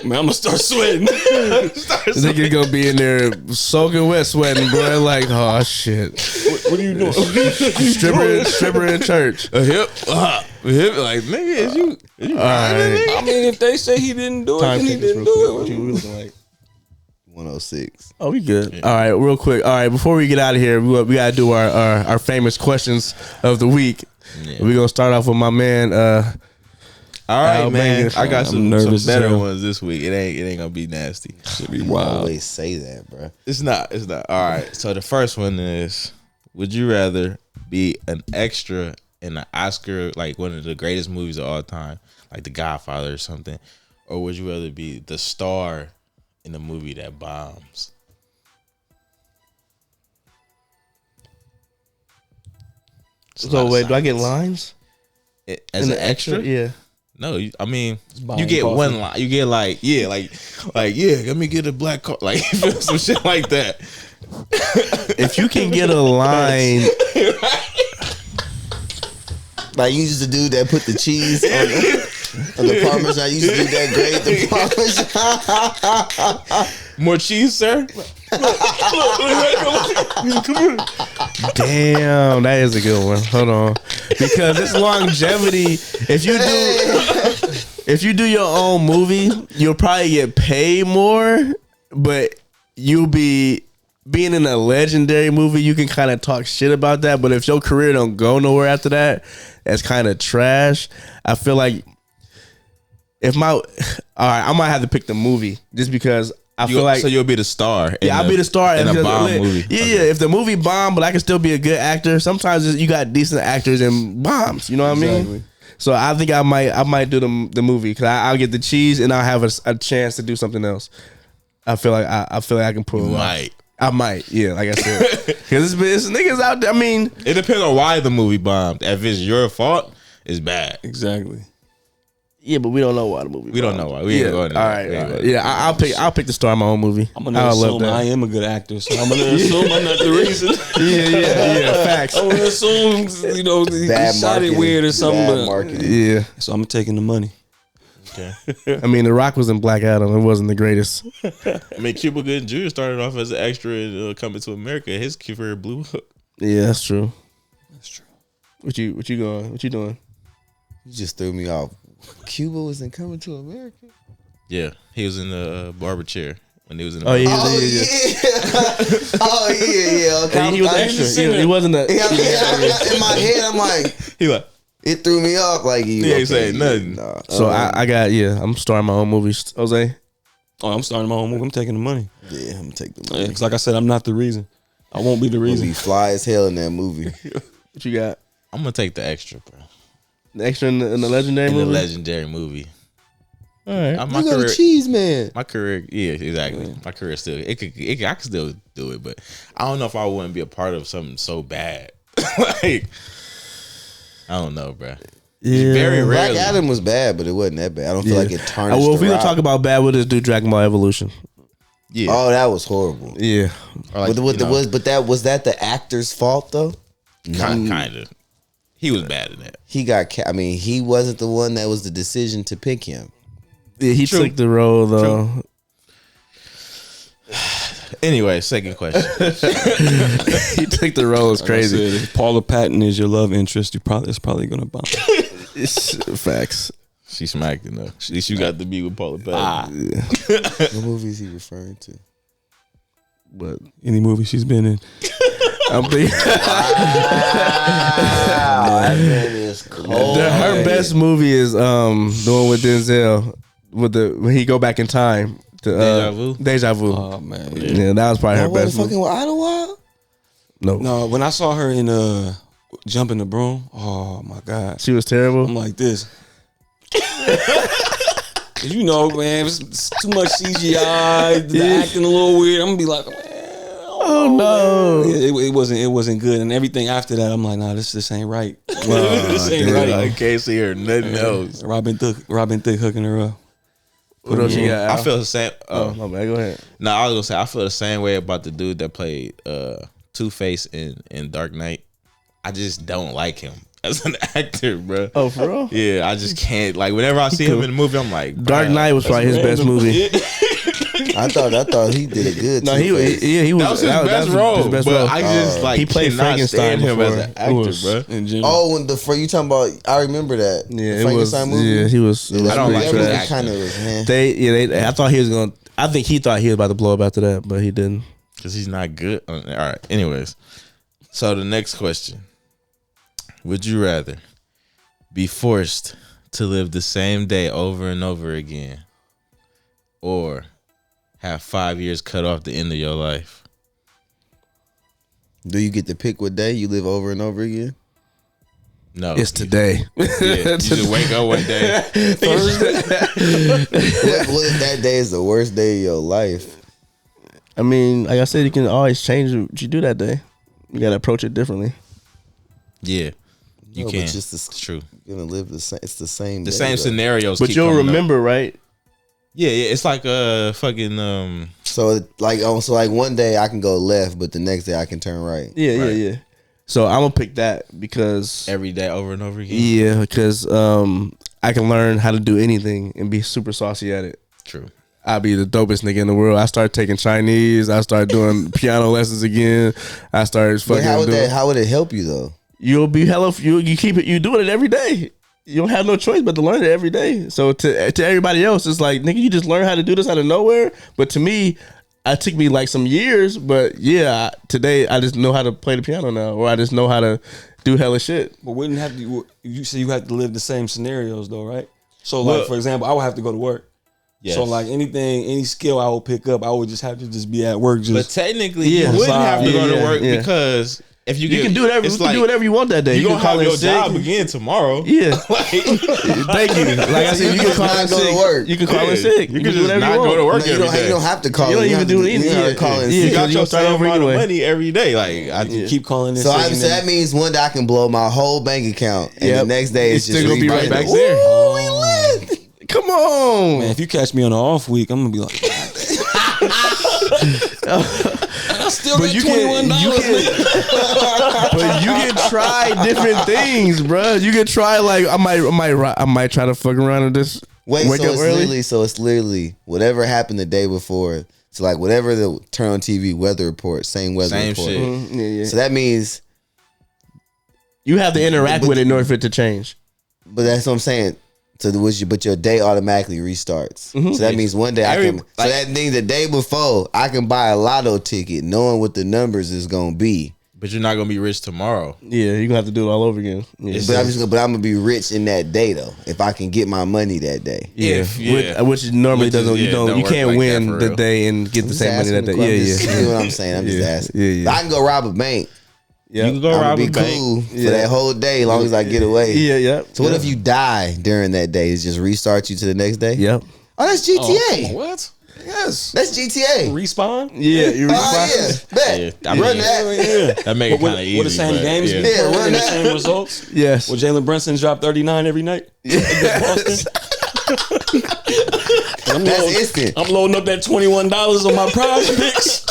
Man, I'm gonna start sweating. Nigga gonna be in there soaking wet, sweating, bro. Like, oh shit. What are you doing? stripper in church. A hip, like nigga, is you all right. I mean, if they say he didn't do it, then he didn't do it. What you looking like? 106. Oh, we good. Yeah. All right, real quick. All right, before we get out of here, we gotta do our famous questions of the week. Yeah. We're gonna start off with my man. All right, man. I got some better ones this week. It ain't gonna be nasty. Should be wild. I always say that, bro. It's not. All right. So the first one is: would you rather be an extra in an Oscar, like one of the greatest movies of all time, like The Godfather or something, or would you rather be the star in a movie that bombs? So wait, do I get lines as an extra? Yeah. No, I mean, you get one line. You get like, yeah, let me get a black car, like some shit like that. If you can get a line, like you used to do that, put the cheese on the Parmesan. I used to do that, grate the Parmesan. More cheese, sir. Damn, that is a good one. Hold on, because it's longevity. If you do your own movie, you'll probably get paid more, but you'll be being in a legendary movie. You can kind of talk shit about that, but if your career don't go nowhere after that, that's kind of trash. I feel like all right, I might have to pick the movie just because. I feel like so you'll be the star. Yeah, I'll be the star in a bomb movie. Yeah, okay. Yeah. If the movie bomb, but I can still be a good actor. Sometimes you got decent actors in bombs. You know what I mean? So I think I might do the movie because I'll get the cheese and I'll have a chance to do something else. I feel like I can pull it off. I might, yeah, like I said, because it's niggas out there. I mean, it depends on why the movie bombed. If it's your fault, it's bad. Exactly. Yeah, but we don't know why the movie. We don't know why. We ain't going there. All right. Yeah, I'll pick the star of my own movie. I'm gonna assume I am a good actor, so I'm gonna assume I'm not the reason. Yeah. Facts. I'm gonna assume he shot it weird or something. Bad marketing. Yeah. So I'm taking the money. Okay. I mean, The Rock was in Black Adam. It wasn't the greatest. I mean, Cuba Gooding Jr. started off as an extra in Coming to America. His career blew up. Yeah, that's true. That's true. What you doing? You just threw me off. Cuba was in Coming to America. Yeah, he was in the barber chair when he was in. Oh yeah. Okay. He was extra. He wasn't a. In my head, I'm like, it threw me off. Like he ain't saying nothing. Nah. So I'm starting my own movie. Jose. Oh, I'm starting my own movie. I'm taking the money. Yeah, I'm gonna take the money. Because like I said, I'm not the reason. I won't be the reason. We'll be fly as hell in that movie. What you got? I'm gonna take the extra, bro. The extra in the legendary movie. In the legendary movie. All right. My career, a cheese man. My career, yeah, exactly. Yeah. My career still, I could still do it, but I don't know if I wouldn't be a part of something so bad. Like, I don't know, bro. Yeah. Very rarely. Black Adam was bad, but it wasn't that bad. I don't feel like it tarnished. Well, if we don't talk about bad, we'll just do Dragon Ball Evolution. Yeah. Oh, that was horrible. Yeah. Like, was that the actor's fault though? Kind of. He was bad in that. He wasn't the one that was the decision to pick him. Yeah, he took the role though. Anyway, second question. He took the role. It's crazy. If Paula Patton is your love interest, it's probably gonna bomb. It's facts. She smacked it though. At least you got to be with Paula Patton. Yeah. What movie is he referring to? But any movie she's been in. I'm thinking. That man is cold. Her best movie is the one with Denzel when he go back in time. Deja Vu. Oh man, yeah, that was probably her best movie. Fucking with Idlewild? No, when I saw her in Jumping the Broom, oh my god, she was terrible. I'm like this. You know, man, it's too much CGI. The acting a little weird. I'm gonna be like, man, oh no, it wasn't good. And everything after that, I'm like, nah, this ain't right. This ain't right. I can't see her nothing else. Robin Thicke hooking her up. What else you got? I feel the same. Oh my bad. Go ahead. No, I was gonna say I feel the same way about the dude that played Two-Face in Dark Knight. I just don't like him as an actor, bro. Oh, for real? Yeah, I just can't. Like, whenever I see him in the movie, I'm like, Dark Knight was probably his best movie. I thought he did a good. No, he was. That was his best role. His best role. I just like he played Frankenstein him as an actor, bro. Oh, when you talking about? I remember that. Yeah, the Frankenstein movie. Yeah, he was. I don't like that kind of was. Man. I thought he was gonna. I think he thought he was about to blow up after that, but he didn't. Because he's not good. All right. Anyways, so the next question: would you rather be forced to live the same day over and over again, or have 5 years cut off the end of your life? Do you get to pick what day you live over and over again? No, it's today. Yeah, you just wake up one day. Thursday. What if that day is the worst day of your life? I mean, like I said, you can always change what you do that day. You gotta approach it differently. Yeah, you can. But just it's true. You're gonna live the same. It's the same. The same scenarios, but you'll remember, right? Yeah, it's like a fucking. So like one day I can go left, but the next day I can turn right. Yeah. So I'm gonna pick that because every day over and over again. Yeah, because I can learn how to do anything and be super saucy at it. True. I'll be the dopest nigga in the world. I start taking Chinese. I start doing piano lessons again. I started fucking. But how would it help you though? You'll be hella. You keep it. You doing it every day. You don't have no choice but to learn it every day. So to everybody else, it's like, nigga, you just learn how to do this out of nowhere. But to me, it took me like some years. But yeah, today I just know how to play the piano now, or I just know how to do hella shit. But wouldn't have to. You say you have to live the same scenarios though, right? So like, for example, I would have to go to work. Yes. So like any skill I would pick up, I would just have to just be at work. But technically, you wouldn't have to go to work because if you can do whatever do whatever you want that day. You gonna have your job again tomorrow. Yeah. Thank you. Like I said, you can call in sick. You can call in sick. You can just not go to work every day. You don't have to call. You don't even do anything. You call in sick. You got your same amount of money every day. Like I keep calling in. So that means one day I can blow my whole bank account, and the next day it's just gonna be right back there. Come on, man! If you catch me on an off week, I'm gonna be like, I still got $21. But you can try different things, bro. You can try like I might try to fuck around and just wake up early. So it's literally whatever happened the day before. So like whatever the turn on TV weather report, same weather report. Shit. Mm-hmm. Yeah. So that means you have to interact with it in order for it to change. But that's what I'm saying. So but your day automatically restarts. Mm-hmm. So that means one day so that means the day before I can buy a lotto ticket knowing what the numbers is gonna be. But you're not gonna be rich tomorrow. Yeah, you're gonna have to do it all over again. Yeah. But I'm gonna be rich in that day though, if I can get my money that day. Yeah. Which normally doesn't. You can't like win the day and get the same money that day. You know what I'm saying? I'm just asking. Yeah. I can go rob a bank. Yep. You can go rob a bank. Cool for that whole day, as long as I get away. Yeah. So what if you die during that day? Is just restart you to the next day? Yep. Oh, that's GTA. What? Yes, that's GTA. Respawn? Yeah, you respawn. Run that. Yeah. That make it kind of easy. With the same games, run the same results. Yes. Will Jalen Brunson drop 39 every night? That's instant. I'm loading up that $21 on my prize picks.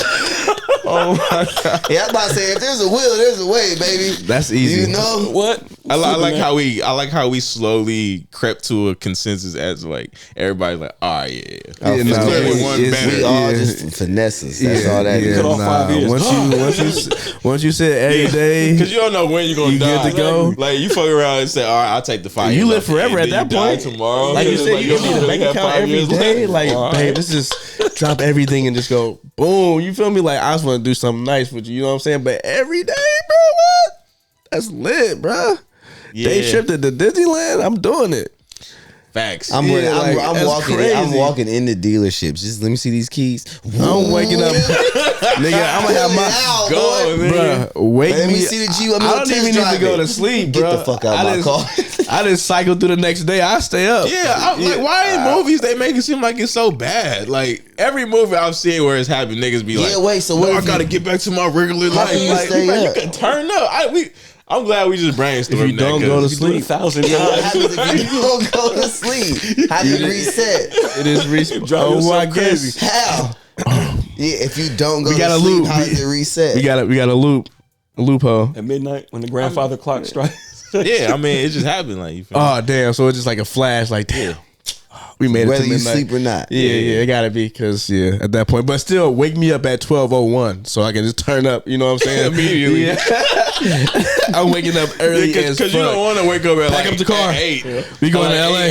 Oh my god! Yeah, I'm about to say if there's a will, there's a way, baby. That's easy. You know what? I like how we slowly crept to a consensus as like everybody's like, all right, we all just finesses. That's all that is. All 5 years. Once you said every day, because you don't know when you're gonna die. Good to go. Like you fuck around and say, all right, I'll take the 5 years. You live forever at that point. Tomorrow, like you said, you can be the bank account every day. Like, babe, let's just drop everything and just go boom. You feel me? Like I just want to do something nice with you. You know what I'm saying? But every day, bro, what? That's lit, bro. Yeah. Day trip to the Disneyland. I'm doing it. Facts. I'm walking in the dealerships. Just let me see these keys. I'm waking up, nigga. I'm gonna have my bro. Wake me. Let me see the G. I don't even need to go to sleep, bro. Get the fuck out of my car. I just cycle through the next day. I stay up. Yeah, like why in movies they make it seem like it's so bad? Like every movie I've seen where it's happened, niggas be like, wait. So what? I gotta get back to my regular life. Like, you can turn up. I'm glad we just brainstormed. If you don't go to sleep, 1,000 times. What happens if you don't go to sleep? How do you reset? It is reset. Oh my goodness. How? Yeah, if you don't go We got to a sleep, loop. how does it reset? We got a loophole. At midnight when the grandfather clock strikes. Yeah, I mean, it just happened. Like, you feel me? Oh damn! So it's just like a flash. Like damn, we made Whether it to you midnight. sleep or not. Yeah, it gotta be because at that point. But still, wake me up at 12:01 so I can just turn up. You know what I'm saying? Immediately. Yeah. I'm waking up early as Because you fuck. don't want to wake up at Pack like up the car. 8. We going to LA.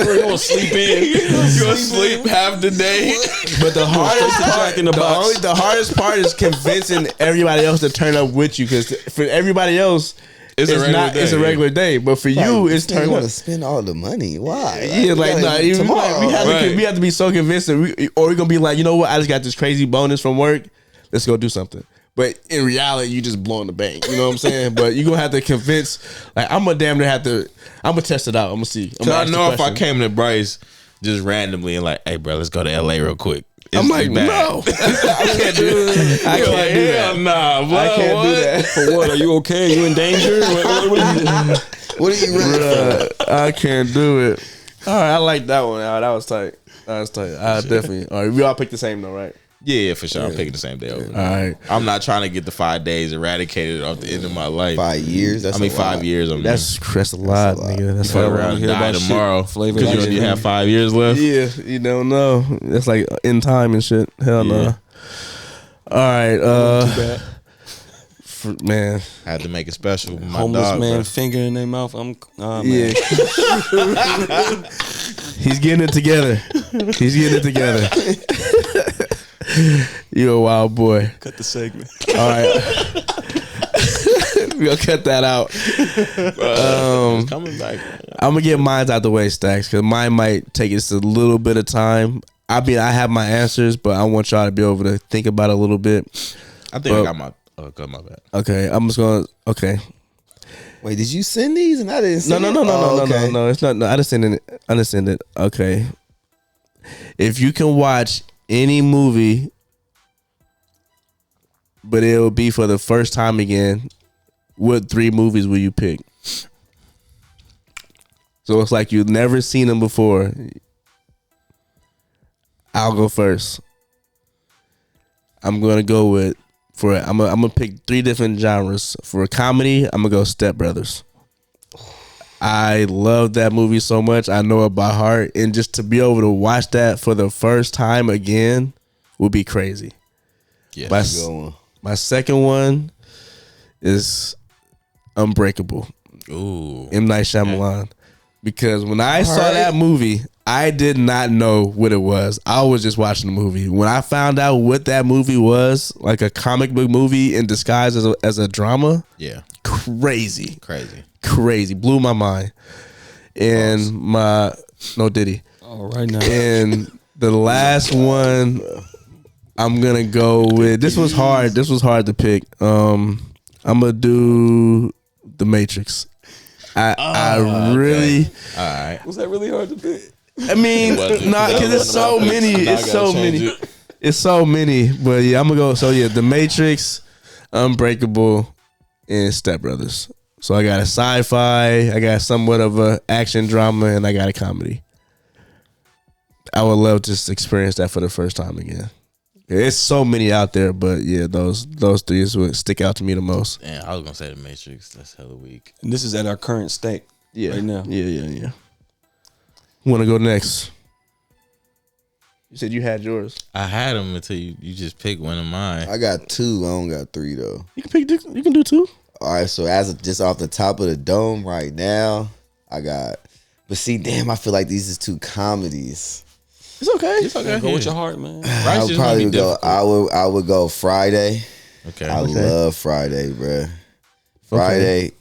We're gonna sleep in. You gonna sleep half the day. But the hardest Jack part, in the box. the hardest part is convincing everybody else to turn up with you. Because for everybody else, It's a regular day. It's a regular day. But for you, it's You turn want up. to spend all the money. Why? Yeah, like nah, tomorrow. we have to be so convincing, or we're gonna be like, you know what? I just got this crazy bonus from work. Let's go do something. But in reality, you just blowing the bank. You know what I'm saying? But you're gonna have to convince. Like I'm gonna damn near have to. I'm gonna test it out. I'm gonna see. So I know if I came to Brice just randomly and like, hey, bro, let's go to LA real quick. I'm like, no, I can't do that. I can't do that. Nah, bro, I can't do that. For what? Are you okay? Are you in danger? What are you What are you running from? I can't do it. All right, I like that one. That was tight. That was tight. I definitely. All right, we all picked the same though, right? Yeah, for sure. I'm picking the same day over. All right. I'm not trying to get the 5 days eradicated off the end of my life. 5 years. That's 5 years. That's a lot, nigga. That's fuck a lot. around and hear die about tomorrow. Flavor Because you Latin. only have 5 years left. Yeah, you don't know. That's like in time and shit. Hell no. Yeah. All right, Too bad. man. I had to make it special with my Homeless dog, man bro. finger in their mouth. Man. Yeah, he's getting it together. He's getting it together. You a wild boy. Cut the segment. All right, we'll cut that out. It's coming back. I'm gonna get mine out the way, Stackz, because mine might take us a little bit of time. I have my answers, but I want y'all to be able to think about it a little bit. I think I got my. Oh, got my bad. Okay, I'm just gonna. Okay, Wait, did you send these and I didn't no, send no. It's not. No, I just sent it. I just sent it. Okay, if you can watch any movie, but it will be for the first time again, what 3 movies will you pick? So it's like you've never seen them before. I'll go first. I'm gonna go with I'm gonna pick 3 different genres. For a comedy, I'm gonna go Step Brothers. I love that movie so much. I know it by heart, and just to be able to watch that for the first time again would be crazy. Yeah, My second one is Unbreakable. Ooh, M. Night Shyamalan. Because when I saw that movie, I did not know what it was. I was just watching the movie. When I found out what that movie was, like a comic book movie in disguise as a drama, yeah, crazy. Blew my mind. And no Diddy. Oh, right now. And the last one I'm gonna go with. This was hard to pick. I'm gonna do The Matrix. I really. all right. Was that really hard to pick? I mean, because it's so many. It's so many. But yeah, I'm gonna go. So yeah, The Matrix, Unbreakable, and Step Brothers. So I got a sci-fi, I got somewhat of a action drama, and I got a comedy. I would love to just experience that for the first time again. It's so many out there, but yeah, those 3 is what stick out to me the most. Damn, I was gonna say The Matrix. That's hella weak. And this is at our current state. Yeah, right now. Yeah. Want to go next? You said you had yours. I had them until you just picked one of mine. I got 2. I don't got 3 though. You can do 2. All right, so as of just off the top of the dome right now, I got. But see, damn, I feel like these is 2 comedies. It's okay. Go with your heart, man. I would probably go. I would go Friday. Okay. I love Friday, bro. Friday,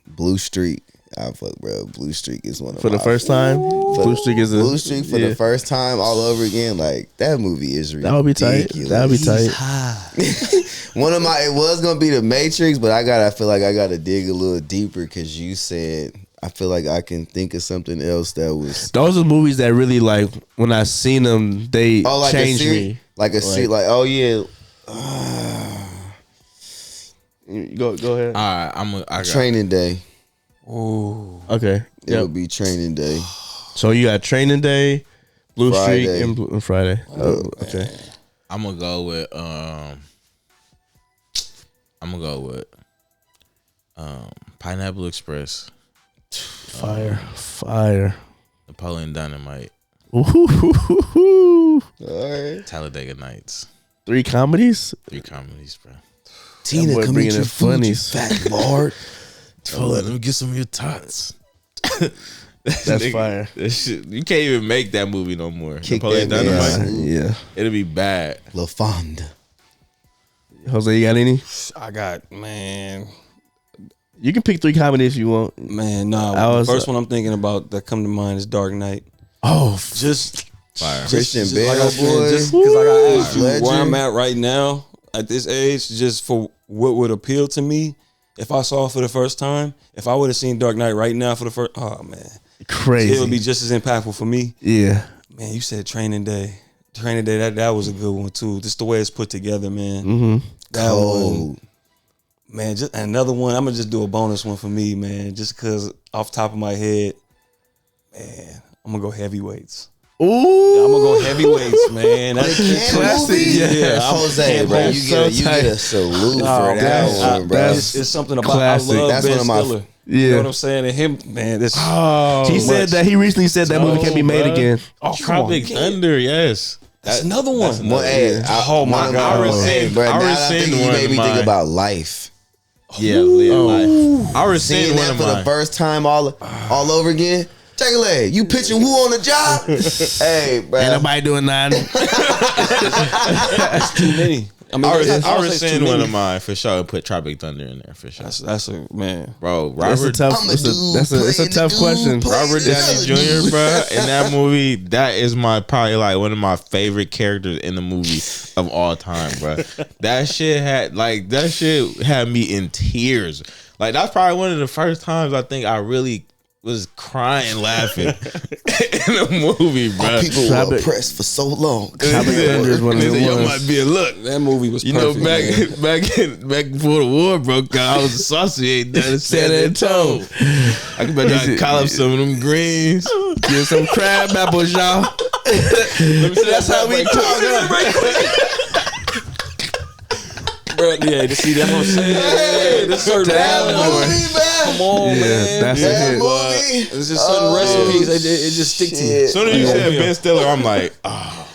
Blue Streak. I fuck, bro. Blue Streak is one of for the first time. Blue Streak is Blue Streak for the first time all over again. Like that movie is ridiculous. That would be tight. One of my it was gonna be The Matrix, but I feel like I gotta dig a little deeper because you said I feel like I can think of something else that was. Those are movies that really like when I seen them, they changed me. Like a series, like oh yeah. Go ahead. All right, I got Training Day. Ooh. Okay. It would be Training Day. So you got Training Day, Blue Friday. Streak, and Friday. Oh, okay. I'm gonna go with Pineapple Express. Fire. Napoleon Dynamite. Ooh. All right. Talladega Nights. 3 comedies. 3 comedies, bro. Tina, boy come bringing eat in your food, you funnies. fat lord. Let me get some of your tots. That's fire. That shit, you can't even make that movie no more. Kick Napoleon that man Dynamite. out. Yeah. It'll be bad. La Fonda. Jose, you got any? I got, man. You can pick 3 comedies if you want. Man, nah. The first one I'm thinking about that come to mind is Dark Knight. Oh, Just Fire. Christian just Bale, like I said, boy. just because I got asked you Legend. where I'm at right now at this age, just for what would appeal to me if I saw it for the first time. If I would have seen Dark Knight right now for the first, oh man, crazy. it would be just as impactful for me. Yeah. Man, you said Training Day. Training Day, that was a good one too. Just the way it's put together, man. Mm-hmm. That Cold. one, man. Just another one. I'm gonna just do a bonus one for me, man. Just because off the top of my head, man, I'm gonna go heavyweights. Ooh. I'm gonna go heavyweights, man. That's classic. Yeah, Jose, bro, you get a salute for that one, bro. It's something about classic. I love That's Ben one of my- Stiller. Yeah. You know what I'm saying? And him, man, this. He said that he recently said that movie can't be made bruh. again. Oh, come on, Tropic Thunder, yes. That's another one. Well, hey, Oh, my God. bro. I Now that I rescind think you one made of me think mine. about life. Yeah, life. I Seeing rescind one that of for the mine. first time all over again. Take a leg. You pitching who on the job? Hey, bro. Ain't nobody doing nothing. That's too many. I mean, I I'll say it's rescind too one many. of mine for sure and put Tropic Thunder in there for sure. That's a man. Bro, That's a Robert tough. I'm a It's dude it's a playing tough the question. dude playing Robert Downey Jr., bro, in that movie, that is probably like one of my favorite characters in the movie of all time, bro. That shit had me in tears. Like that's probably one of the first times I think I really was crying laughing in a movie, bro. People Tropic- were oppressed for so long. Tropic Thunder is one of the Yo ones. might be a look. That movie was You know, perfect, man. back before the war broke out, I was associated down in San Antonio. I could better call up some of them greens. Get some crab apples, y'all. That's how we talk. Bro, yeah, to see that what I'm saying. Hey, There's certain movie, man. Come on, Yeah, man. that's That it. movie. There's just certain recipes that it just stick to you. Shit. As soon as you said Ben Stiller, I'm like, oh,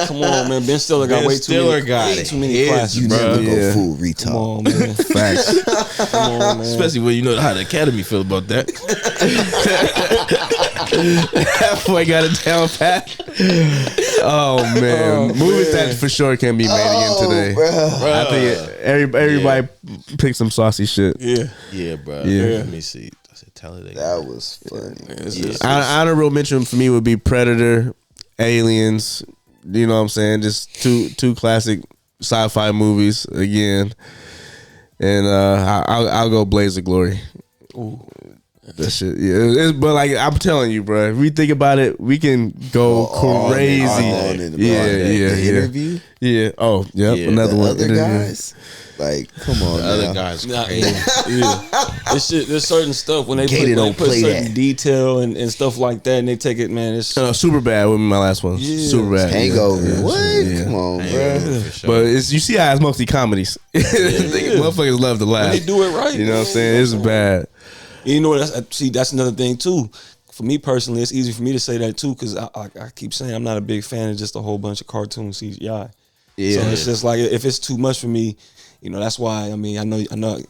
Come on, man. Ben Stiller got Ben way too Stiller many, got way too many hits, classes. You bro. never Yeah. go full Come retard. on, man. Facts. Come on, man. especially when you know how the Academy feel about that. That boy got it down pat. Oh man, movies that for sure can be made again today. I think everybody picked some saucy shit. Yeah. Yeah, bro. Yeah. Let me see. I said Talladega. That was funny. Honorable mention for me would be Predator, Aliens. You know what I'm saying? Just two classic sci-fi movies again. And I'll go Blaze of Glory. Ooh. That shit, yeah. But like I'm telling you, bro, if we think about it, we can go crazy. The interview. Yeah. Oh, yep. Yeah. Another The one. other Interview. guys. Like, come on, The other now. guy's Nah, crazy. This shit, there's certain stuff when they Gator put, when they don't put play certain that. detail and stuff like that, and they take it, man. It's Super Bad would be my last one. Yeah. Super Bad. Hangover. Yeah. What? Yeah. Come on, bro. For sure. But it's, you see how it's mostly comedies. Motherfuckers love to laugh. when they do it right. You know what I'm man. saying? It's bad. You know what? That's another thing too. For me personally, it's easy for me to say that too because I keep saying I'm not a big fan of just a whole bunch of cartoon CGI. Yeah. So it's just like if it's too much for me, you know. That's why I mean I know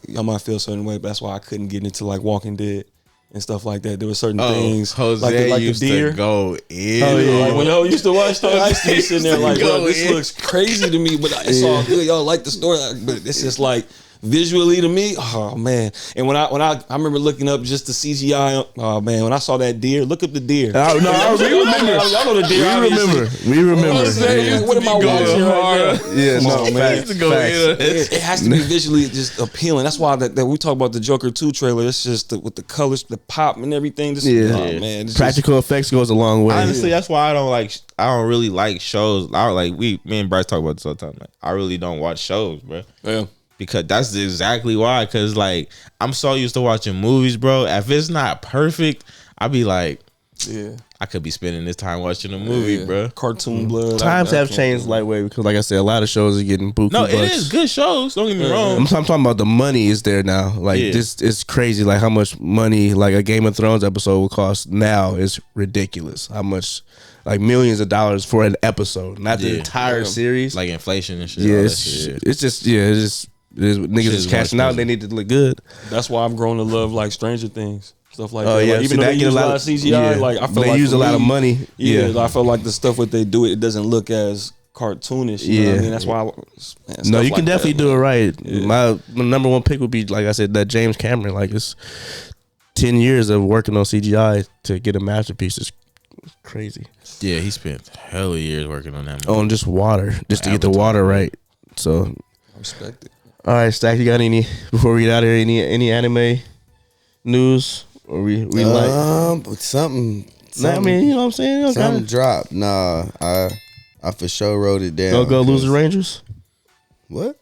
y'all might feel a certain way, but that's why I couldn't get into like Walking Dead and stuff like that. There were certain things Jose like used the deer. to go in. Oh yeah, like when y'all used to watch stuff, I used to be sitting there like, bro, this in. looks crazy to me, but it's all good. Y'all like the story, but it's just like visually to me, oh man. And when I remember looking up just the CGI. Oh man, when I saw that deer, look up the deer. We remember. Y'all know the deer. We remember. I'm saying, Yeah. what am I watching right now? Yeah, Come no, on, man. facts, facts. It has to be visually just appealing. That's why that we talk about the Joker 2 trailer. It's just with the colors, the pop, and everything. Just, Yeah. oh, man, it's Practical effects goes a long way. Honestly, that's why I don't really like shows. Me and Brice talk about this all the time. Like, I really don't watch shows, bro. yeah. Because that's exactly why. Because like I'm so used to watching movies, bro. If it's not perfect, I be like, Yeah. I could be spending this time watching a movie, bro. Cartoon blood. Times have changed lightweight because, like I said, a lot of shows are getting buku No, bucks. it is good shows. Don't get me wrong. I'm talking about the money is there now. Like this is crazy. Like how much money like a Game of Thrones episode will cost now is ridiculous. How much like millions of dollars for an episode, not the entire series. Like inflation and shit. Yeah, it's just niggas is cashing out. They need to look good. That's why I'm growing to love like Stranger Things. Stuff like that. Yeah, like, even though they use a lot of CGI, like I feel they like use a lot of money. Yeah, I feel like the stuff what they do, it doesn't look as cartoonish. You know what I mean? That's why. No, you can definitely do it right. Yeah. My number one pick would be, like I said, that James Cameron. Like it's 10 years of working on CGI to get a masterpiece. It's crazy. Yeah, he spent hella years working on that movie. On just water, just to get the water right. So I respect it. All right, Stack, you got any before we get out of here? Any anime news? Or we like something. Nah, I mean, you know what I'm saying? Something dropped. Nah, I for sure wrote it down. Go lose the Rangers. What?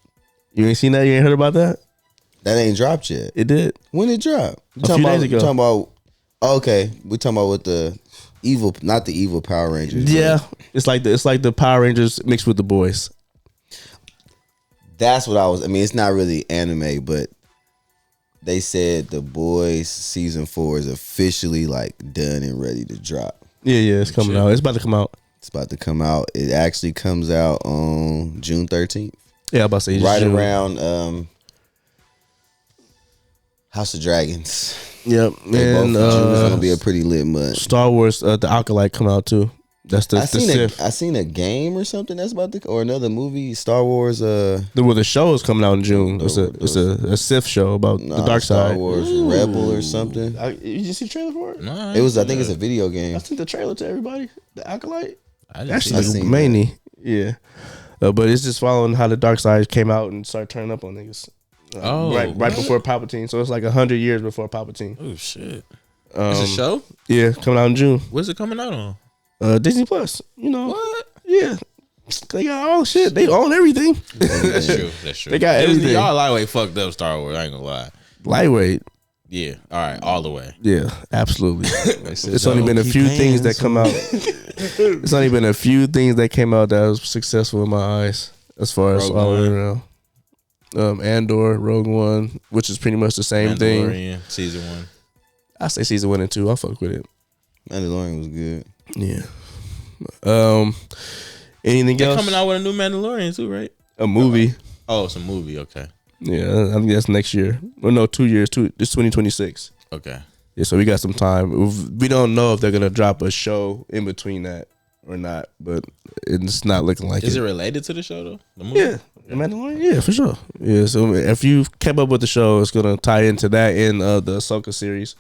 You ain't seen that? You ain't heard about that? That ain't dropped yet. It did. When it dropped? A few days ago. You talking about? Okay, we talking about with the evil, not the evil Power Rangers. Yeah, it's like the Power Rangers mixed with the boys. That's what I was. I mean, it's not really anime, but they said the boys season 4 is officially like done and ready to drop. Yeah, it's coming out. It's about to come out. It's about to come out. It actually comes out on June 13th. Yeah, I'm about to say right June. Around House of Dragons. Yep, and June is gonna be a pretty lit month. Star Wars, the Acolyte come out too. That's the Sith. I seen a game or something that's about to, or another movie, Star Wars. The show is coming out in June. It's a Sith show about the dark Star side. Wars Rebel or something. You see the trailer for it? No, it was. I think it's a video game. I sent the trailer to everybody. The Acolyte. Actually, mainly, yeah. But it's just following how the dark side came out and started turning up on niggas. Right before Palpatine. So it's like 100 years before Palpatine. Oh shit! It's a show. Yeah, coming out in June. Where's it coming out on? Disney Plus. You know what? Yeah, they got all shit. They own everything. That's true. They got everything. Y'all lightweight fucked up Star Wars. I ain't gonna lie. Lightweight. Yeah. All right. All the way. Yeah. Absolutely. It's only been a few things that come out. It's only been a few things that came out that was successful in my eyes as far as all the way around. Andor, Rogue One, which is pretty much the same thing. Season 1. I say season 1 and 2. I fuck with it. Mandalorian was good. Yeah. Anything else? Coming out with a new Mandalorian too, right? A movie. Oh, it's a movie. Okay. Yeah, I think that's next year. Well, no, 2 years. It's 2026. Okay. Yeah, so we got some time. We don't know if they're gonna drop a show in between that or not, but it's not looking like it. Is it related to the show though? The movie? Yeah. The Mandalorian? Yeah, for sure. Yeah, so if you kept up with the show, it's gonna tie into that in the Ahsoka series.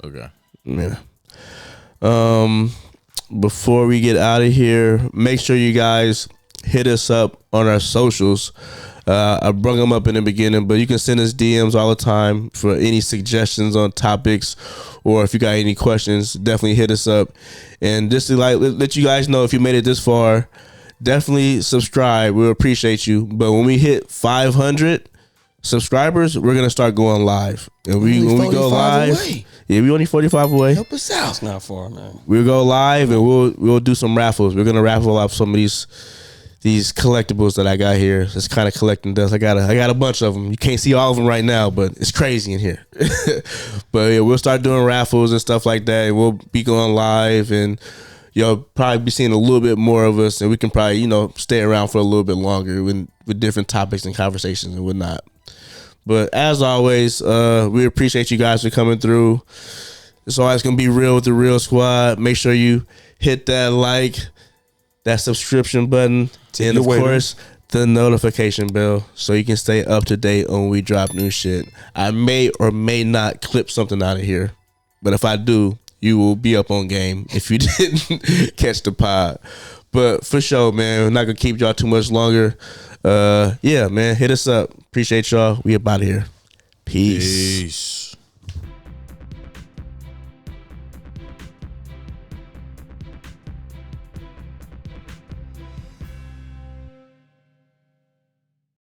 Okay. Yeah. Before we get out of here, make sure you guys hit us up on our socials. I brought them up in the beginning, but you can send us DMs all the time for any suggestions on topics, or if you got any questions, definitely hit us up. And just to let you guys know, if you made it this far, definitely subscribe. We appreciate you. But when we hit 500 subscribers, we're gonna start going live. And when we go live, yeah, we only 45 away. Help us out. It's not far, man. We'll go live and we'll do some raffles. We're gonna raffle off some of these collectibles that I got here. It's kind of collecting dust. I got a bunch of them. You can't see all of them right now, but it's crazy in here. But yeah, we'll start doing raffles and stuff like that, and we'll be going live, and you'll probably be seeing a little bit more of us, and we can probably stay around for a little bit longer with different topics and conversations and whatnot. But as always, we appreciate you guys for coming through. It's always gonna be real with the Real Squad. Make sure you hit that like, that subscription button, and of course the notification bell, so you can stay up to date on when we drop new shit. I may or may not clip something out of here, but if I do, you will be up on game if you didn't catch the pod. But for sure, man, we're not gonna keep y'all too much longer. Yeah, man, hit us up. Appreciate y'all. We up out of here. Peace.